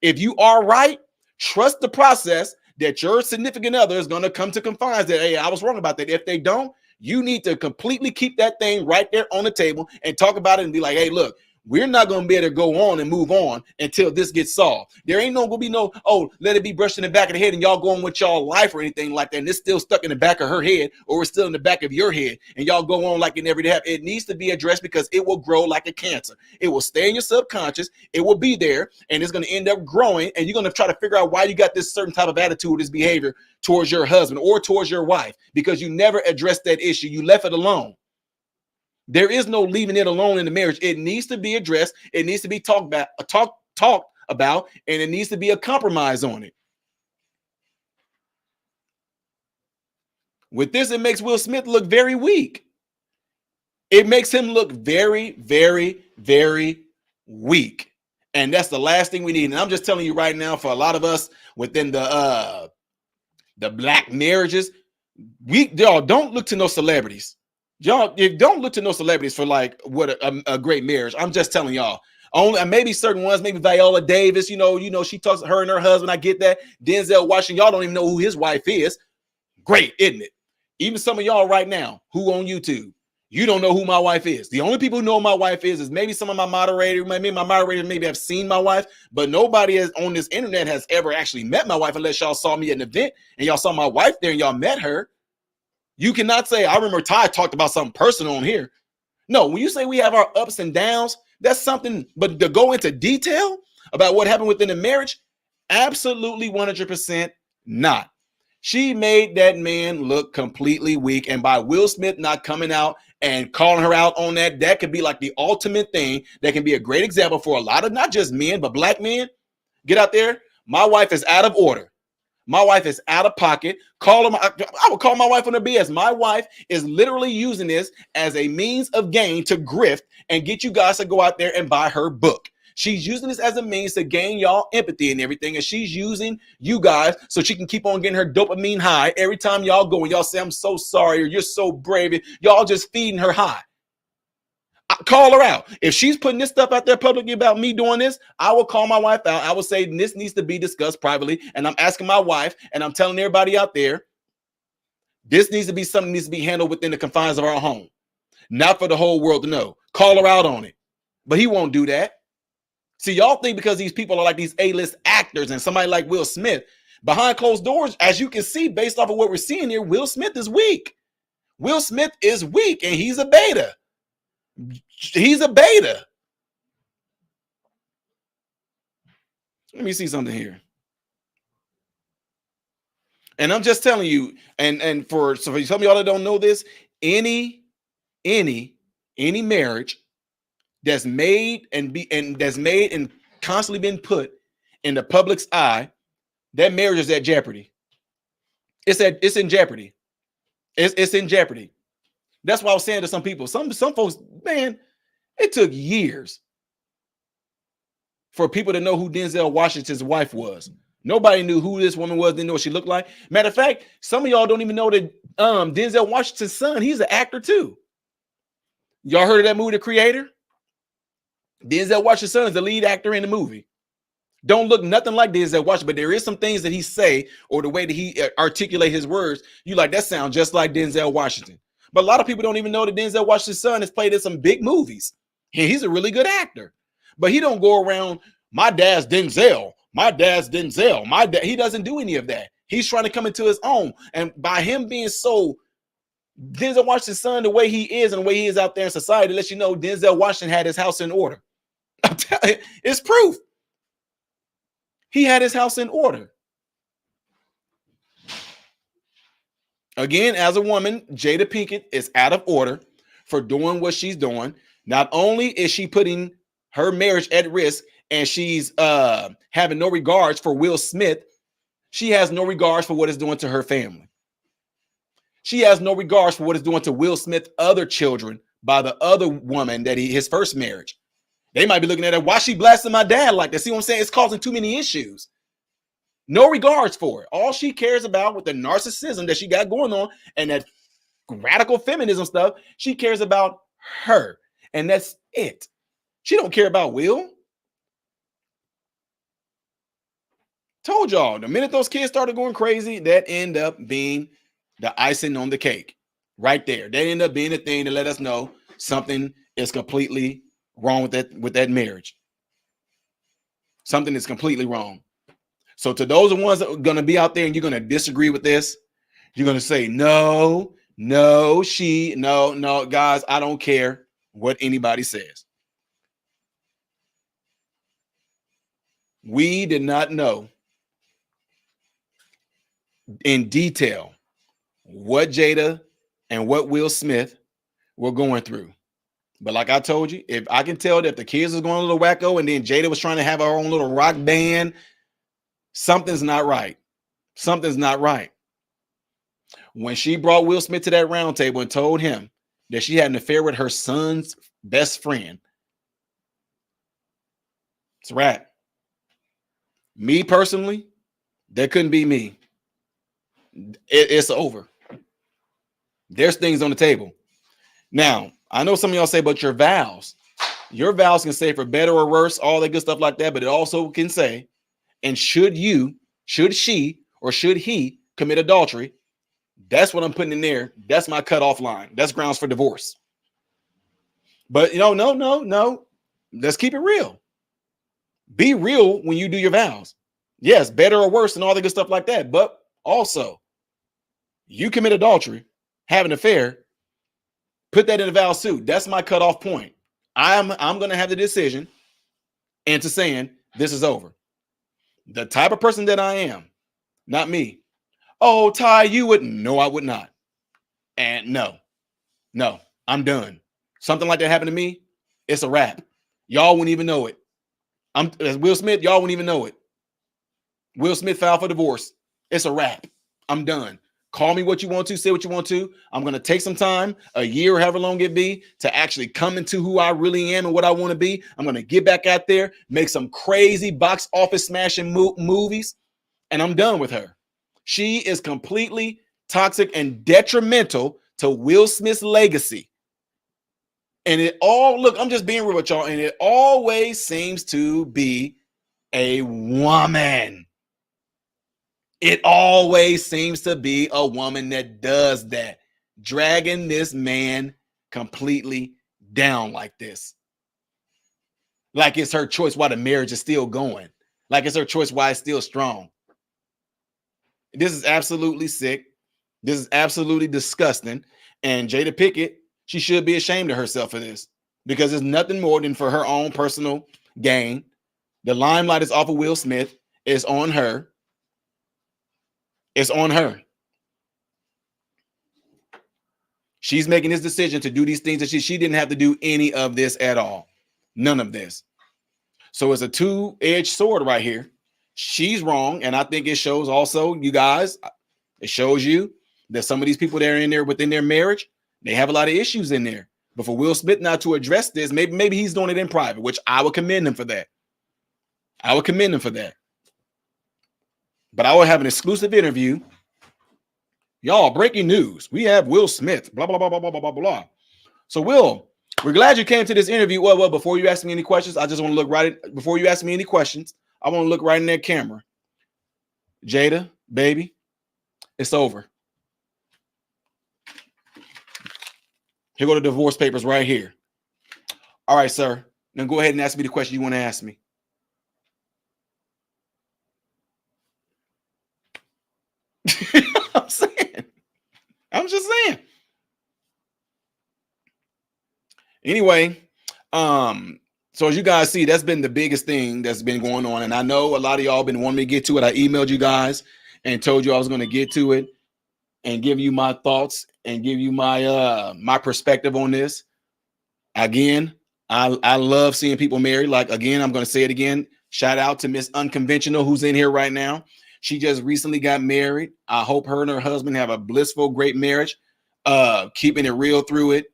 If you are right, trust the process that your significant other is going to come to confines that, hey, I was wrong about that. If they don't, you need to completely keep that thing right there on the table and talk about it and be like, hey, look, we're not going to be able to go on and move on until this gets solved. There ain't going to be no, oh, let it be brushed in the back of the head and y'all going with y'all life or anything like that. And it's still stuck in the back of her head, or it's still in the back of your head, and y'all go on like it never did happen. It needs to be addressed, because it will grow like a cancer. It will stay in your subconscious. It will be there, and it's going to end up growing. And you're going to try to figure out why you got this certain type of attitude, this behavior towards your husband or towards your wife, because you never addressed that issue. You left it alone. There is no leaving it alone in the marriage. It needs to be addressed. It needs to be talked about, and it needs to be a compromise on it. With this, it makes Will Smith look very weak. It makes him look very, very, very weak. And that's the last thing we need. And I'm just telling you right now, for a lot of us within the black marriages, y'all don't look to no celebrities. Y'all, don't look to no celebrities for like what a great marriage. I'm just telling y'all. Only maybe certain ones, maybe Viola Davis, you know, she talks to her and her husband. I get that. Denzel Washington, y'all don't even know who his wife is. Great, isn't it? Even some of y'all right now who on YouTube, you don't know who my wife is. The only people who know who my wife is maybe some of my moderators. Maybe my moderators maybe have seen my wife, but nobody on this internet has ever actually met my wife, unless y'all saw me at an event and y'all saw my wife there and y'all met her. You cannot say, I remember Ty talked about something personal on here. No, when you say we have our ups and downs, that's something, but to go into detail about what happened within the marriage, absolutely 100% not. She made that man look completely weak. And by Will Smith not coming out and calling her out on that, that could be like the ultimate thing that can be a great example for a lot of not just men, but black men. Get out there. My wife is out of order. My wife is out of pocket. I would call my wife on her BS. My wife is literally using this as a means of gain to grift and get you guys to go out there and buy her book. She's using this as a means to gain y'all empathy and everything. And she's using you guys so she can keep on getting her dopamine high every time y'all go and y'all say, I'm so sorry, or you're so brave. Y'all just feeding her high. Call her out. If she's putting this stuff out there publicly about me doing this, I will call my wife out. I will say this needs to be discussed privately. And I'm asking my wife, and I'm telling everybody out there, this needs to be something that needs to be handled within the confines of our home, not for the whole world to know. Call her out on it. But he won't do that. See, y'all think because these people are like these A-list actors and somebody like Will Smith, behind closed doors, as you can see, based off of what we're seeing here, Will Smith is weak. Will Smith is weak, and he's a beta. He's a beta. Let me see something here. And I'm just telling you, and for some of y'all that don't know this, any marriage that's made and constantly been put in the public's eye, that marriage is at jeopardy. It's in jeopardy. It's in jeopardy. That's why I was saying to some people, some folks, man, it took years for people to know who Denzel Washington's wife was. Nobody knew who this woman was, didn't know what she looked like. Matter of fact, some of y'all don't even know that Denzel Washington's son, he's an actor too. Y'all heard of that movie, The Creator? Denzel Washington's son is the lead actor in the movie. Don't look nothing like Denzel Washington, but there is some things that he say or the way that he articulate his words. You like, that sounds just like Denzel Washington. But a lot of people don't even know that Denzel Washington's son has played in some big movies. And he's a really good actor. But he don't go around, my dad's Denzel, my dad's Denzel, my dad. He doesn't do any of that. He's trying to come into his own. And by him being so Denzel Washington's son, the way he is and the way he is out there in society, lets you know Denzel Washington had his house in order. I'm telling you, it's proof. He had his house in order. Again, as a woman, Jada Pinkett is out of order for doing what she's doing. Not only is she putting her marriage at risk and she's having no regards for Will Smith, she has no regards for what it's doing to her family. She has no regards for what it's doing to Will Smith's other children by the other woman that his first marriage. They might be looking at her, why she blasting my dad like that? See what I'm saying? It's causing too many issues. No regards for it. All she cares about with the narcissism that she got going on and that radical feminism stuff, she cares about her. And that's it. She don't care about Will. Told y'all, the minute those kids started going crazy, that end up being the icing on the cake. Right there. That end up being the thing to let us know something is completely wrong with that marriage. Something is completely wrong. So to those ones that are going to be out there and you're going to disagree with this, you're going to say, no, guys, I don't care what anybody says. We did not know in detail what Jada and what Will Smith were going through. But like I told you, if I can tell that the kids was going a little wacko and then Jada was trying to have her own little rock band, something's not right. Something's not right. When she brought Will Smith to that round table and told him that she had an affair with her son's best friend, it's a wrap. Me personally, that couldn't be me. It's over. There's things on the table. Now, I know some of y'all say, but your vows can say for better or worse, all that good stuff like that, but it also can say, and should she, or should he commit adultery, that's what I'm putting in there. That's my cutoff line. That's grounds for divorce. But no. Let's keep it real. Be real when you do your vows. Yes, better or worse and all the good stuff like that. But also, you commit adultery, have an affair, put that in the vow suit. That's my cutoff point. I'm going to have the decision into saying this is over. The type of person that I am, not me. Oh, Ty, you would. No, I would not. And no, I'm done. Something like that happened to me, it's a wrap. Y'all wouldn't even know it. As Will Smith, y'all wouldn't even know it. Will Smith filed for divorce. It's a wrap. I'm done. Call me what you want to, say what you want to. I'm going to take some time, a year or however long it be, to actually come into who I really am and what I want to be. I'm going to get back out there, make some crazy box office smashing movies, and I'm done with her. She is completely toxic and detrimental to Will Smith's legacy. And I'm just being real with y'all, and it always seems to be a woman. It always seems to be a woman that does that, dragging this man completely down like this. Like it's her choice why the marriage is still going. Like it's her choice why it's still strong. This is absolutely sick. This is absolutely disgusting. And Jada Pinkett, she should be ashamed of herself for this because it's nothing more than for her own personal gain. The limelight is off of Will Smith. It's on her. It's on her. She's making this decision to do these things that she didn't have to do any of this at all. None of this. So it's a two-edged sword right here. She's wrong. And I think it shows also, you guys, it shows you that some of these people that are in there within their marriage, they have a lot of issues in there. But for Will Smith now to address this, maybe he's doing it in private, which I would commend him for that. I would commend him for that. But I will have an exclusive interview. Y'all, breaking news. We have Will Smith, blah, blah, blah, blah, blah, blah, blah. So, Will, we're glad you came to this interview. Well, before you ask me any questions, I just want to look right at, before you ask me any questions, I want to look right in that camera. Jada, baby, it's over. Here go the divorce papers right here. All right, sir. Now go ahead and ask me the question you want to ask me. I'm just saying. Anyway, so as you guys see, that's been the biggest thing that's been going on. And I know a lot of y'all been wanting me to get to it. I emailed you guys and told you I was going to get to it and give you my thoughts and give you my my perspective on this. Again, I love seeing people married. Like, again, I'm going to say it again. Shout out to Miss Unconventional, who's in here right now. She just recently got married. I hope her and her husband have a blissful, great marriage, keeping it real through it.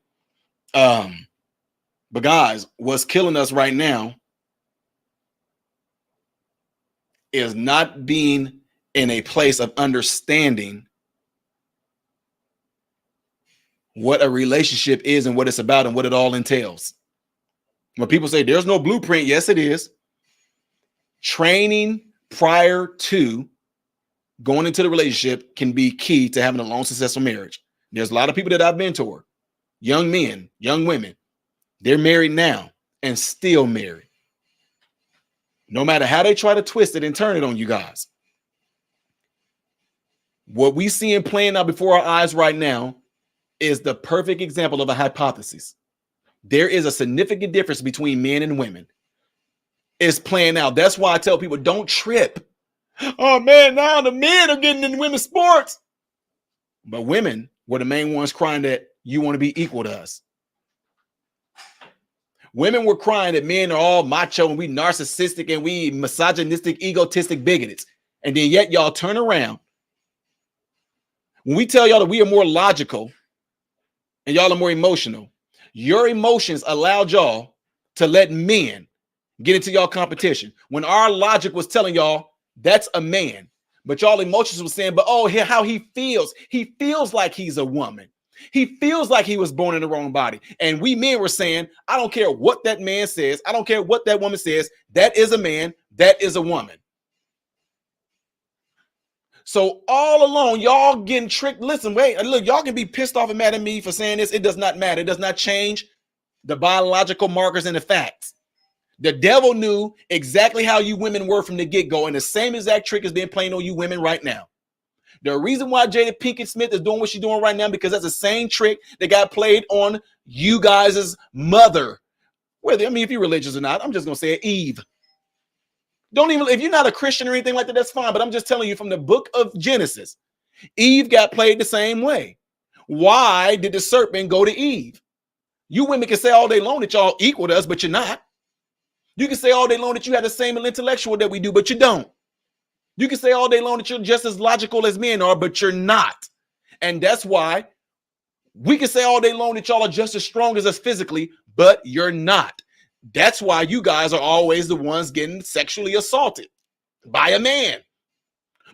But guys, what's killing us right now is not being in a place of understanding what a relationship is and what it's about and what it all entails. When people say there's no blueprint, yes, it is. Training prior to going into the relationship can be key to having a long, successful marriage. There's a lot of people that I've mentored, young men, young women. They're married now and still married. No matter how they try to twist it and turn it on you guys. What we see and playing out before our eyes right now is the perfect example of a hypothesis. There is a significant difference between men and women. It's playing out. That's why I tell people, don't trip. Oh man, now the men are getting into women's sports. But women were the main ones crying that you want to be equal to us. Women were crying that men are all macho and we narcissistic and we misogynistic, egotistic bigots. And then yet y'all turn around. When we tell y'all that we are more logical and y'all are more emotional, your emotions allowed y'all to let men get into y'all competition. When our logic was telling y'all that's a man, but y'all emotions was saying, but oh, how he feels like he's a woman. He feels like he was born in the wrong body. And we men were saying, I don't care what that man says. I don't care what that woman says. That is a man. That is a woman. So all along, y'all getting tricked. Listen, wait, look, y'all can be pissed off and mad at me for saying this. It does not matter. It does not change the biological markers and the facts. The devil knew exactly how you women were from the get-go, and the same exact trick is being played on you women right now. The reason why Jada Pinketts Smith is doing what she's doing right now, because that's the same trick that got played on you guys' mother. Whether, I mean, if you're religious or not, I'm just going to say it, Eve. Don't even, if you're not a Christian or anything like that, that's fine. But I'm just telling you from the book of Genesis, Eve got played the same way. Why did the serpent go to Eve? You women can say all day long that y'all equal to us, but you're not. You can say all day long that you have the same intellectual that we do, but you don't. You can say all day long that you're just as logical as men are, but you're not. And that's why we can say all day long that y'all are just as strong as us physically, but you're not. That's why you guys are always the ones getting sexually assaulted by a man.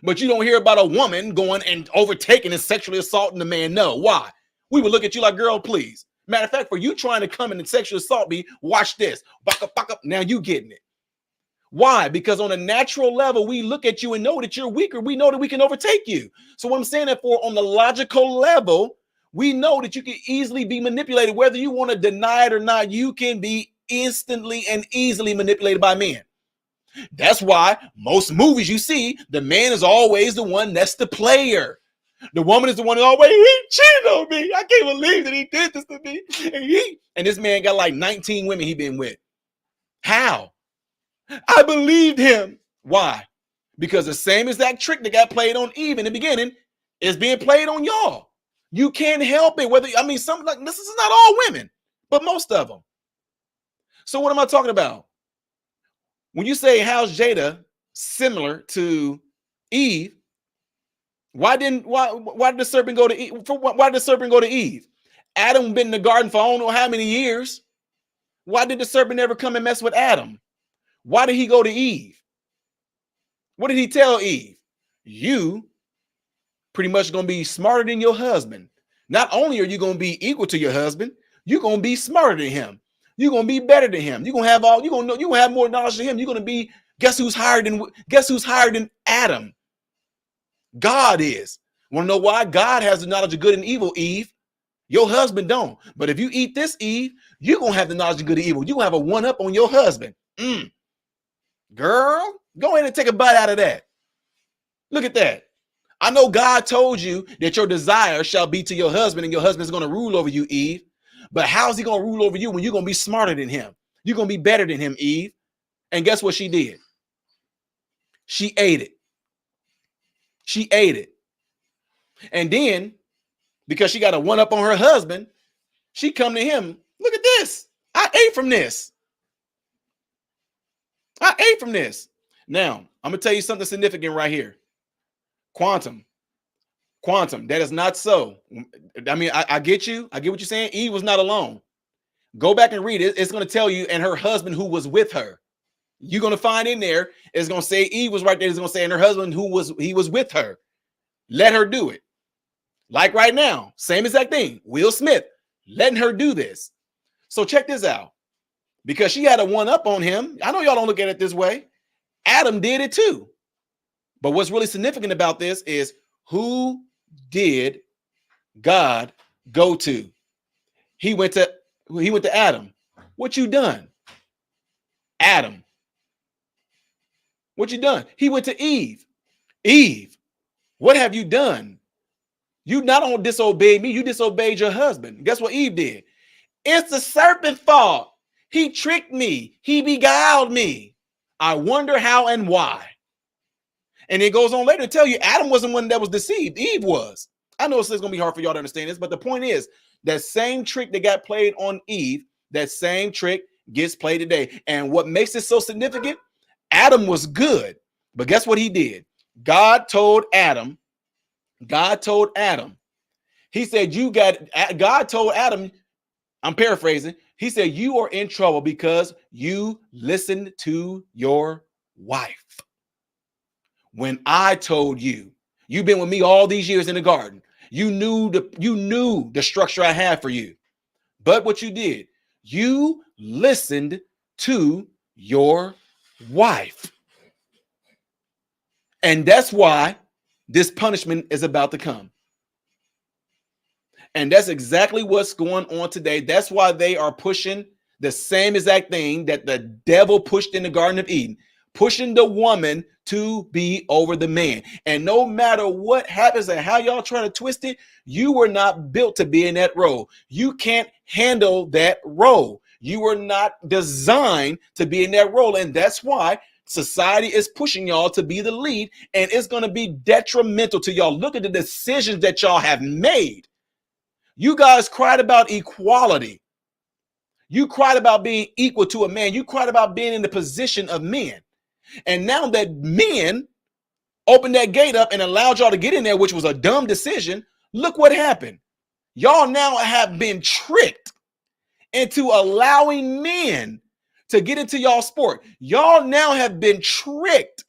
But you don't hear about a woman going and overtaking and sexually assaulting the man. No, why? We would look at you like, girl, please. Matter of fact, for you trying to come in and sexually assault me, watch this. Back up. Now you getting it. Why? Because on a natural level, we look at you and know that you're weaker. We know that we can overtake you. So what I'm saying that for, on the logical level, we know that you can easily be manipulated. Whether you want to deny it or not, you can be instantly and easily manipulated by men. That's why most movies you see, the man is always the one that's the player. The woman is the one that always, he cheated on me. I can't believe that he did this to me. And this man got like 19 women he been with. How? I believed him. Why? Because the same exact trick that got played on Eve in the beginning is being played on y'all. You can't help it. Some, like, this is not all women, but most of them. So what am I talking about? When you say how's Jada similar to Eve, why did the serpent go to Eve? Why did the serpent go to Eve? Adam been in the garden for I don't know how many years. Why did the serpent never come and mess with Adam? Why did he go to Eve? What did he tell Eve? You pretty much going to be smarter than your husband. Not only are you going to be equal to your husband, you're going to be smarter than him. You're going to be better than him. You're going to have more knowledge than him. You're going to be, guess who's higher than Adam? God is. Want to know why? God has the knowledge of good and evil, Eve. Your husband don't. But if you eat this, Eve, you're going to have the knowledge of good and evil. You're going to have a one-up on your husband. Girl, go ahead and take a bite out of that. Look at that. I know God told you that your desire shall be to your husband and your husband's going to rule over you, Eve. But how's he going to rule over you when you're going to be smarter than him? You're going to be better than him, Eve. And guess what she did? She ate it. She ate it. And then, because she got a one-up on her husband, she come to him. Look at this. I ate from this. I ate from this. Now, I'm going to tell you something significant right here. Quantum. That is not so. I mean, I get you. I get what you're saying. Eve was not alone. Go back and read it. It's going to tell you, and her husband who was with her. You're going to find in there, it's going to say Eve was right there. It's going to say, and her husband he was with her. Let her do it. Like right now, same exact thing. Will Smith letting her do this. So check this out. Because she had a one-up on him. I know y'all don't look at it this way. Adam did it too. But what's really significant about this is, who did God go to? He went to Adam. What you done? Adam. What you done? He went to Eve. Eve, what have you done? You not only disobeyed me, you disobeyed your husband. Guess what Eve did? It's the serpent's fault. He tricked me. He beguiled me. I wonder how and why. And it goes on later to tell you Adam wasn't one that was deceived. Eve was. I know it's going to be hard for y'all to understand this, but the point is that same trick that got played on Eve, that same trick gets played today. And what makes it so significant? Adam was good, but guess what he did? God told Adam, he said, God told Adam, I'm paraphrasing. He said, you are in trouble because you listened to your wife. When I told you, you've been with me all these years in the garden. You knew the structure I had for you. But what you did, you listened to your wife. And that's why this punishment is about to come. And that's exactly what's going on today. That's why they are pushing the same exact thing that the devil pushed in the Garden of Eden, pushing the woman to be over the man. And no matter what happens and how y'all trying to twist it, you were not built to be in that role. You can't handle that role. You were not designed to be in that role. And that's why society is pushing y'all to be the lead, and it's going to be detrimental to y'all. Look at the decisions that y'all have made. You guys cried about equality. You cried about being equal to a man. You cried about being in the position of men. And now that men opened that gate up and allowed y'all to get in there, which was a dumb decision, look what happened. Y'all now have been tricked into allowing men to get into y'all sport. Y'all now have been tricked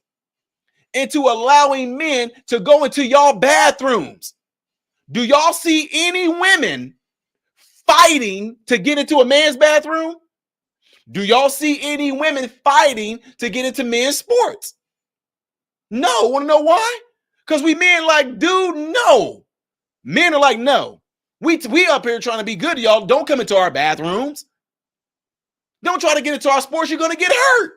into allowing men to go into y'all bathrooms. Do y'all see any women fighting to get into a man's bathroom? Do y'all see any women fighting to get into men's sports? No. Want to know why? Because we men like, dude, no. Men are like, no. We up here trying to be good to y'all. Don't come into our bathrooms. Don't try to get into our sports. You're going to get hurt.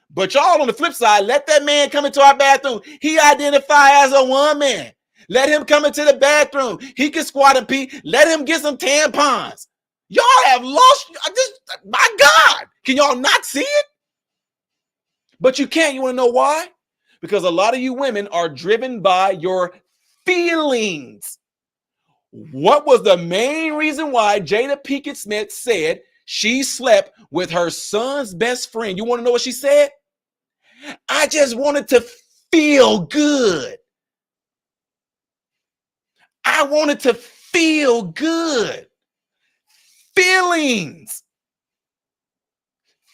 But y'all on the flip side, let that man come into our bathroom. He identify as a woman. Let him come into the bathroom. He can squat and pee. Let him get some tampons. Y'all have lost. My God. Can y'all not see it? But you can't. You want to know why? Because a lot of you women are driven by your feelings. What was the main reason why Jada Pinkett Smith said she slept with her son's best friend? You want to know what she said? I just wanted to feel good. I wanted to feel good. Feelings.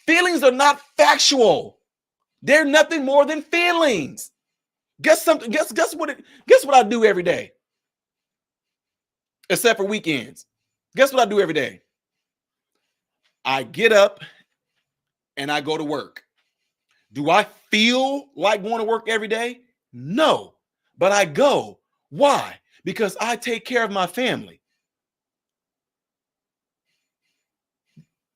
Feelings are not factual. They're nothing more than feelings. Guess something. Guess what I do every day? Except for weekends. Guess what I do every day? I get up and I go to work. Do I feel like going to work every day? No, but I go. Why? Because I take care of my family.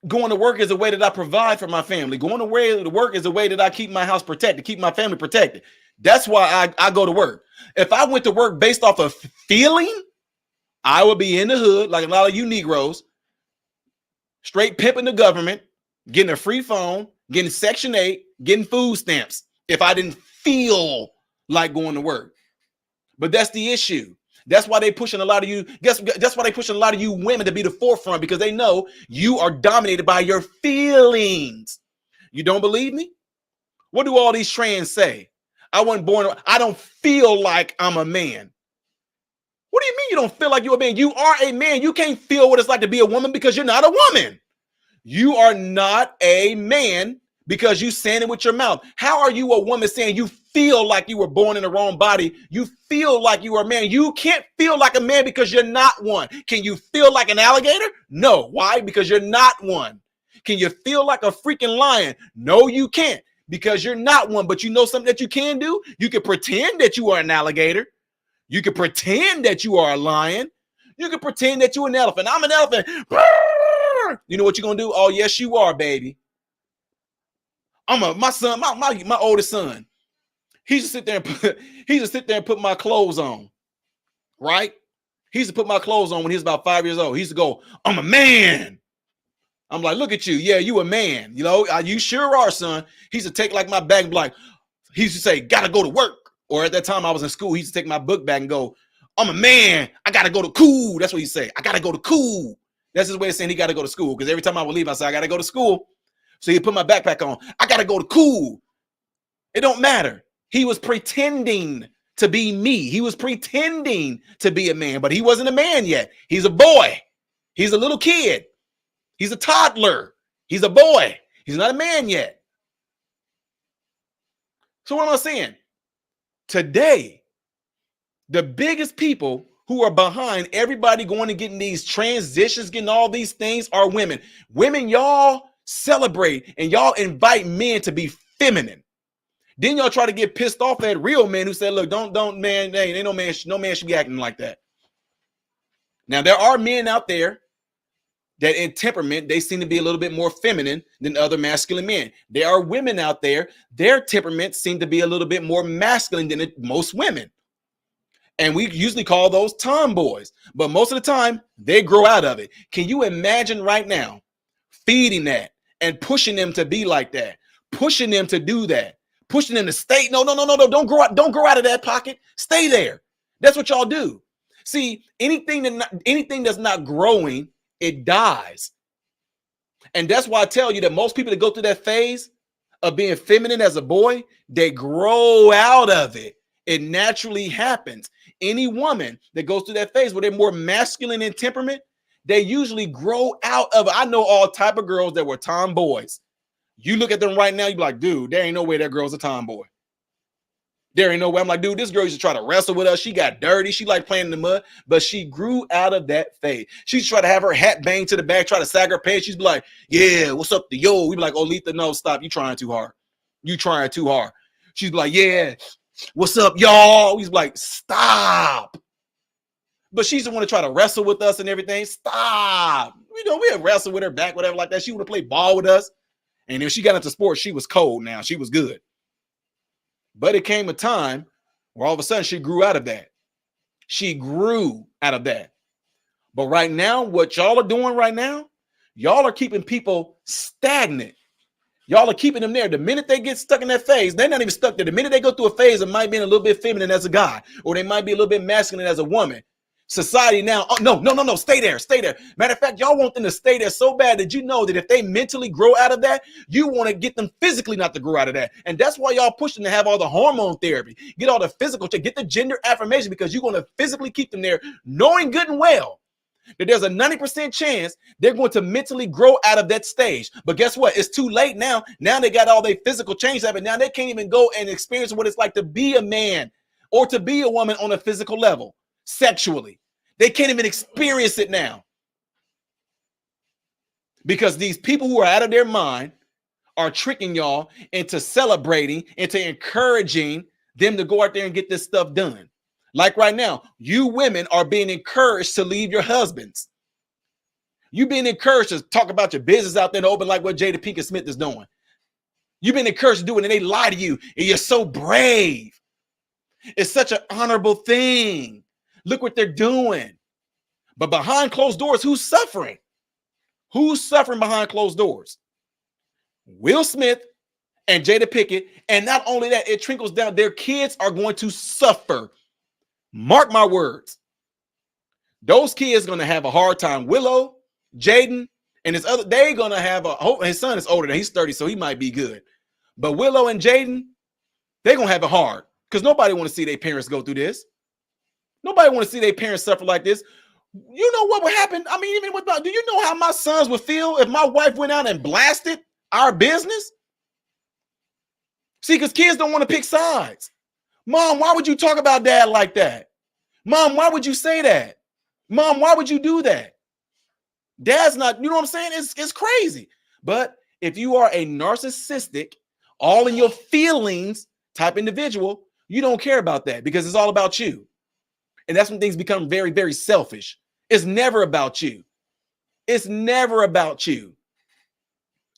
Going to work is a way that I provide for my family. Going to work is a way that I keep my house protected, keep my family protected. That's why I go to work. If I went to work based off of feeling, I would be in the hood like a lot of you Negroes, straight pimping the government, getting a free phone, getting Section 8, getting food stamps if I didn't feel like going to work. But that's the issue. That's why they pushing a lot of you. That's why they pushing a lot of you women to be the forefront, because they know you are dominated by your feelings. You don't believe me? What do all these trans say? I don't feel like I'm a man. What do you mean you don't feel like you're a man? You are a man. You can't feel what it's like to be a woman because you're not a woman. You are not a man because you saying it with your mouth. How are you a woman saying you feel like you were born in the wrong body? You feel like you are a man. You can't feel like a man because you're not one. Can you feel like an alligator? No. Why? Because you're not one. Can you feel like a freaking lion? No, you can't, because you're not one. But you know something that you can do? You can pretend that you are an alligator. You can pretend that you are a lion. You can pretend that you're an elephant. I'm an elephant. You know what you're gonna do? Oh, yes, you are, baby. My oldest son. He used to sit there and put my clothes on. Right? He used to put my clothes on when he was about 5 years old. He used to go, I'm a man. I'm like, look at you. Yeah, you a man. You know, you sure are, son. He used to take like my bag and be like, he used to say, gotta go to work. Or at that time I was in school, he used to take my book bag and go, I'm a man. I gotta go to cool. That's what he say. I gotta go to cool. That's his way of saying he gotta go to school. Because every time I would leave, I said, I gotta go to school. So he'd put my backpack on. I gotta go to cool. It don't matter. He was pretending to be me. He was pretending to be a man, but he wasn't a man yet. He's a boy. He's a little kid. He's a toddler. He's a boy. He's not a man yet. So what am I saying? Today, the biggest people who are behind everybody going and getting these transitions, getting all these things, are women. Women, y'all celebrate and y'all invite men to be feminine. Then y'all try to get pissed off at real men who said, look, don't, man, ain't no man should be acting like that. Now, there are men out there that in temperament, they seem to be a little bit more feminine than other masculine men. There are women out there, their temperament seem to be a little bit more masculine than most women. And we usually call those tomboys. But most of the time, they grow out of it. Can you imagine right now feeding that and pushing them to be like that, pushing them to do that, pushing them to stay? No, don't grow out of that pocket. Stay there. That's what y'all do. See, anything that's not growing, it dies. And that's why I tell you that most people that go through that phase of being feminine as a boy, they grow out of it. It naturally happens. Any woman that goes through that phase where they're more masculine in temperament, they usually grow out of it. I know all type of girls that were tomboys. You look at them right now, you be like, dude, there ain't no way that girl's a tomboy. There ain't no way. I'm like, dude, this girl used to try to wrestle with us. She got dirty. She liked playing in the mud, but she grew out of that phase. She used to try to have her hat banged to the back, try to sag her pants. She'd be like, yeah, what's up to yo? We'd be like, oh, Letha, no, stop. You trying too hard. You trying too hard. She'd be like, yeah, what's up, y'all? He's like, stop. But she used to want to try to wrestle with us and everything. Stop. You know, we had wrestled with her back, whatever like that. She would have played ball with us. And if she got into sports, she was cold now. She was good. But it came a time where all of a sudden she grew out of that. She grew out of that. But right now, what y'all are doing right now, y'all are keeping people stagnant. Y'all are keeping them there. The minute they get stuck in that phase, they're not even stuck there. The minute they go through a phase of might be a little bit feminine as a guy, or they might be a little bit masculine as a woman, Society now, oh, no, stay there. Matter of fact, y'all want them to stay there so bad that you know that if they mentally grow out of that, you want to get them physically not to grow out of that. And that's why y'all push them to have all the hormone therapy, get all the physical, to get the gender affirmation, because you're going to physically keep them there, knowing good and well that there's a 90% chance they're going to mentally grow out of that stage. But guess what? It's too late now. Now they got all their physical change happening. Now they can't even go and experience what it's like to be a man or to be a woman on a physical level. Sexually, they can't even experience it now because these people who are out of their mind are tricking y'all into celebrating, into encouraging them to go out there and get this stuff done. Like right now, you women are being encouraged to leave your husbands. You've been encouraged to talk about your business out there in the open, like what Jada Pinketts Smith is doing. You've been encouraged to do it, and they lie to you, and you're so brave. It's such an honorable thing. Look what they're doing. But behind closed doors, who's suffering? Who's suffering behind closed doors? Will Smith and Jada Pinkett. And not only that, it trickles down. Their kids are going to suffer. Mark my words. Those kids are going to have a hard time. Willow, Jaden, and his other, they're going to have his son is older than he's 30, so he might be good. But Willow and Jaden, they're going to have it hard because nobody want to see their parents go through this. Nobody want to see their parents suffer like this. You know what would happen? I mean, even with do you know how my sons would feel if my wife went out and blasted our business? See, because kids don't want to pick sides. Mom, why would you talk about dad like that? Mom, why would you say that? Mom, why would you do that? Dad's not, you know what I'm saying? It's crazy. But if you are a narcissistic, all in your feelings type individual, you don't care about that because it's all about you. And that's when things become very, very selfish. It's never about you. It's never about you.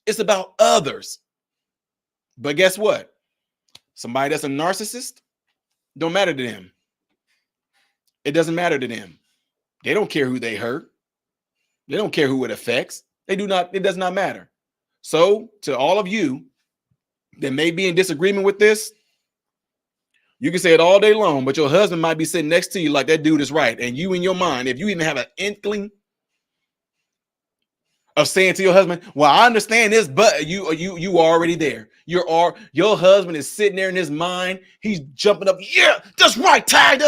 It's about others. But guess what? Somebody that's a narcissist, don't matter to them. It doesn't matter to them. They don't care who they hurt. They don't care who it affects. It does not matter. So to all of you that may be in disagreement with this, you can say it all day long, but your husband might be sitting next to you like that dude is right. And you in your mind, if you even have an inkling of saying to your husband, well, I understand this, but you already there. Your husband is sitting there in his mind. He's jumping up. Yeah, that's right, Ty.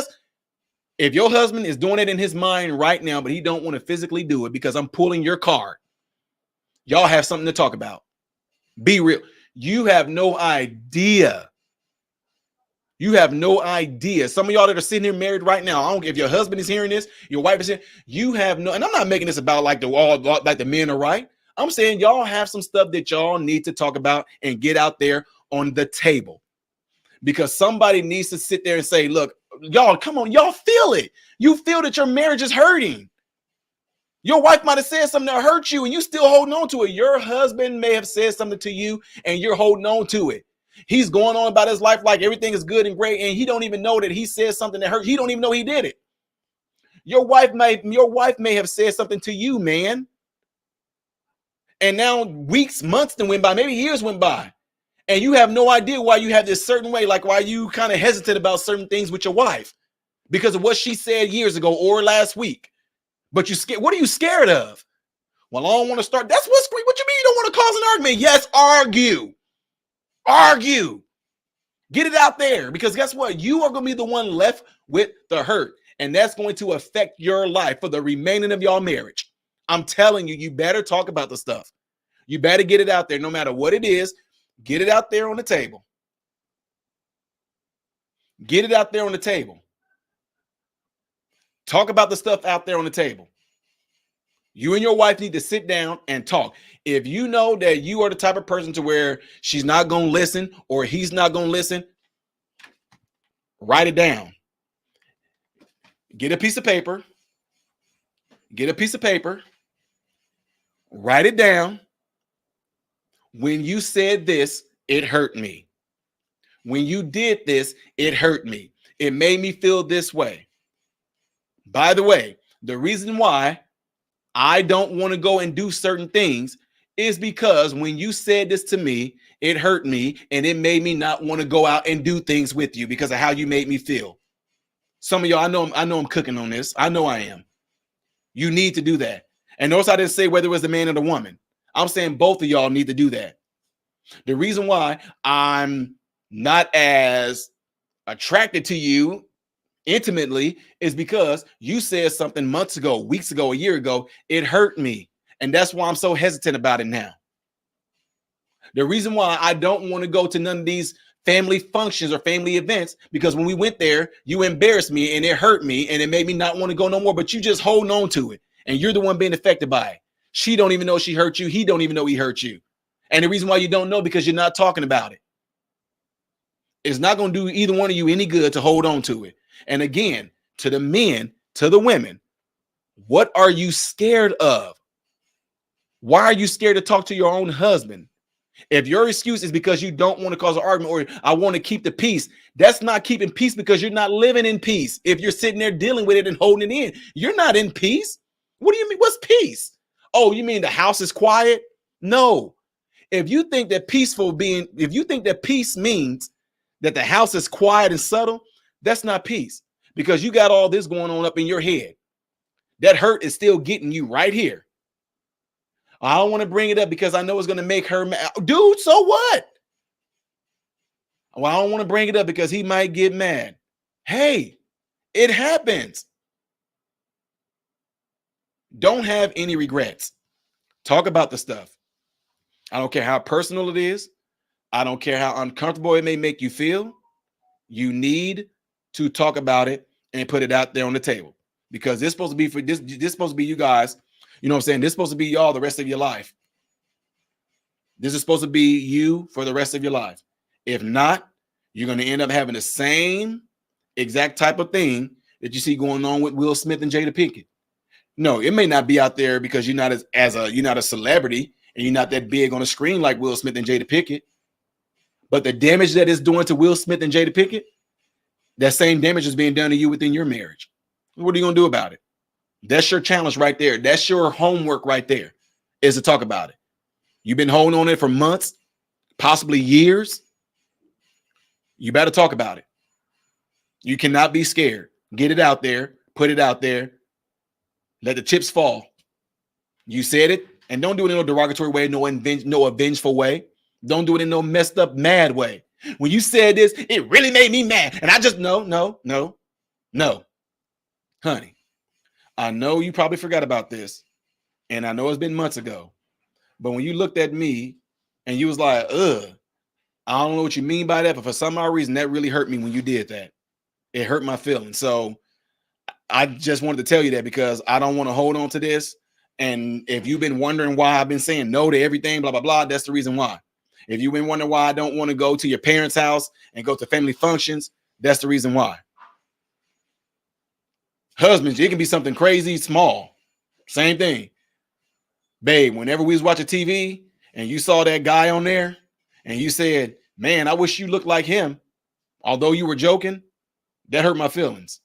If your husband is doing it in his mind right now, but he don't want to physically do it because I'm pulling your card, y'all have something to talk about. Be real. You have no idea. You have no idea. Some of y'all that are sitting here married right now, I don't care if your husband is hearing this, your wife is here. You have no, and I'm not making this about like the men are right. I'm saying y'all have some stuff that y'all need to talk about and get out there on the table. Because somebody needs to sit there and say, look, y'all, come on, y'all feel it. You feel that your marriage is hurting. Your wife might have said something that hurt you and you still holding on to it. Your husband may have said something to you and you're holding on to it. He's going on about his life like everything is good and great, and he don't even know that he said something that hurt. He don't even know he did it. Your wife may have said something to you, man. And now weeks, months then went by, maybe years went by, and you have no idea why you have this certain way, like why you kind of hesitate about certain things with your wife because of what she said years ago or last week. But you scared. What are you scared of? Well, I don't want to start. That's what you mean you don't want to cause an argument? Yes, argue. Argue. Get it out there because guess what? You are going to be the one left with the hurt, and that's going to affect your life for the remaining of your marriage. I'm telling you, you better talk about the stuff. You better get it out there no matter what it is. Get it out there on the table. Get it out there on the table. Talk about the stuff out there on the table. You and your wife need to sit down and talk. If you know that you are the type of person to where she's not going to listen or he's not going to listen, write it down. Get a piece of paper. Get a piece of paper. Write it down. When you said this, it hurt me. When you did this, it hurt me. It made me feel this way. By the way, the reason why I don't want to go and do certain things is because when you said this to me, it hurt me and it made me not want to go out and do things with you because of how you made me feel. Some of y'all, I know I'm cooking on this. I know I am. You need to do that. And notice I didn't say whether it was the man or the woman. I'm saying both of y'all need to do that. The reason why I'm not as attracted to you intimately is because you said something months ago, weeks ago, a year ago. It hurt me. And that's why I'm so hesitant about it now. The reason why I don't want to go to none of these family functions or family events, because when we went there, you embarrassed me and it hurt me and it made me not want to go no more, but you just holding on to it. And you're the one being affected by it. She don't even know she hurt you. He don't even know he hurt you. And the reason why you don't know, because you're not talking about it. It's not going to do either one of you any good to hold on to it. And again, to the men, to the women, what are you scared of? Why are you scared to talk to your own husband? If your excuse is because you don't want to cause an argument or I want to keep the peace, that's not keeping peace, because you're not living in peace. If you're sitting there dealing with it and holding it in, you're not in peace. What do you mean? What's peace? Oh, you mean the house is quiet? No. If you think that if you think that peace means that the house is quiet and subtle, that's not peace, because you got all this going on up in your head. That hurt is still getting you right here. I don't want to bring it up because I know it's going to make her mad. Dude, so what? Well, I don't want to bring it up because he might get mad. Hey, it happens. Don't have any regrets. Talk about the stuff. I don't care how personal it is. I don't care how uncomfortable it may make you feel. You need to talk about it and put it out there on the table, because it's supposed to be for this. This is supposed to be you guys. You know what I'm saying? This is supposed to be y'all the rest of your life. This is supposed to be you for the rest of your life. If not, you're going to end up having the same exact type of thing that you see going on with Will Smith and Jada Pinkett. No, it may not be out there because you're not you're not a celebrity and you're not that big on the screen like Will Smith and Jada Pinkett. But the damage that it's doing to Will Smith and Jada Pinkett, that same damage is being done to you within your marriage. What are you going to do about it? That's your challenge right there. That's your homework right there, is to talk about it. You've been holding on it for months, possibly years. You better talk about it. You cannot be scared. Get it out there. Put it out there. Let the chips fall. You said it, and don't do it in no derogatory way, no avengeful way. Don't do it in no messed up, mad way. When you said this, it really made me mad. And I just, no. Honey, I know you probably forgot about this, and I know it's been months ago. But when you looked at me and you was like, I don't know what you mean by that, but for some odd reason, that really hurt me when you did that. It hurt my feelings. So I just wanted to tell you that, because I don't want to hold on to this. And if you've been wondering why I've been saying no to everything, blah, blah, blah, that's the reason why. If you've been wondering why I don't want to go to your parents' house and go to family functions, that's the reason why. Husbands, it can be something crazy small. Same thing. Babe, whenever we was watching TV and you saw that guy on there and you said, man, I wish you looked like him, although you were joking, that hurt my feelings.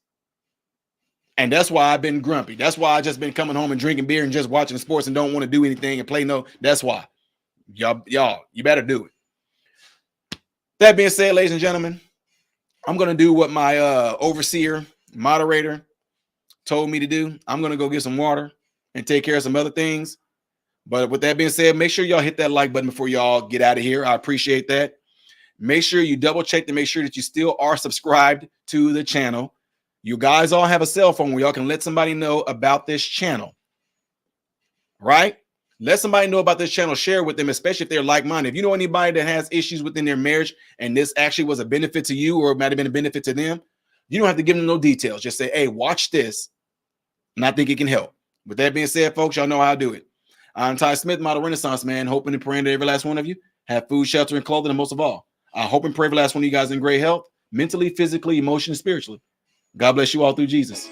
And that's why I've been grumpy. That's why I just been coming home and drinking beer and just watching sports and don't want to do anything and play no. That's why. Y'all, you better do it. That being said, ladies and gentlemen, I'm going to do what my overseer, moderator told me to do. I'm going to go get some water and take care of some other things. But with that being said, make sure y'all hit that like button before y'all get out of here. I appreciate that. Make sure you double check to make sure that you still are subscribed to the channel. You guys all have a cell phone where y'all can let somebody know about this channel, right? Let somebody know about this channel. Share with them, especially if they're like-minded. If you know anybody that has issues within their marriage and this actually was a benefit to you, or it might have been a benefit to them, you don't have to give them no details. Just say, hey, watch this, and I think it can help. With that being said, folks, y'all know how I do it. I'm Ty Smith, Model Renaissance Man, hoping and praying that every last one of you have food, shelter, and clothing, and most of all, I hope and pray every last one of you guys in great health, mentally, physically, emotionally, spiritually. God bless you all through Jesus.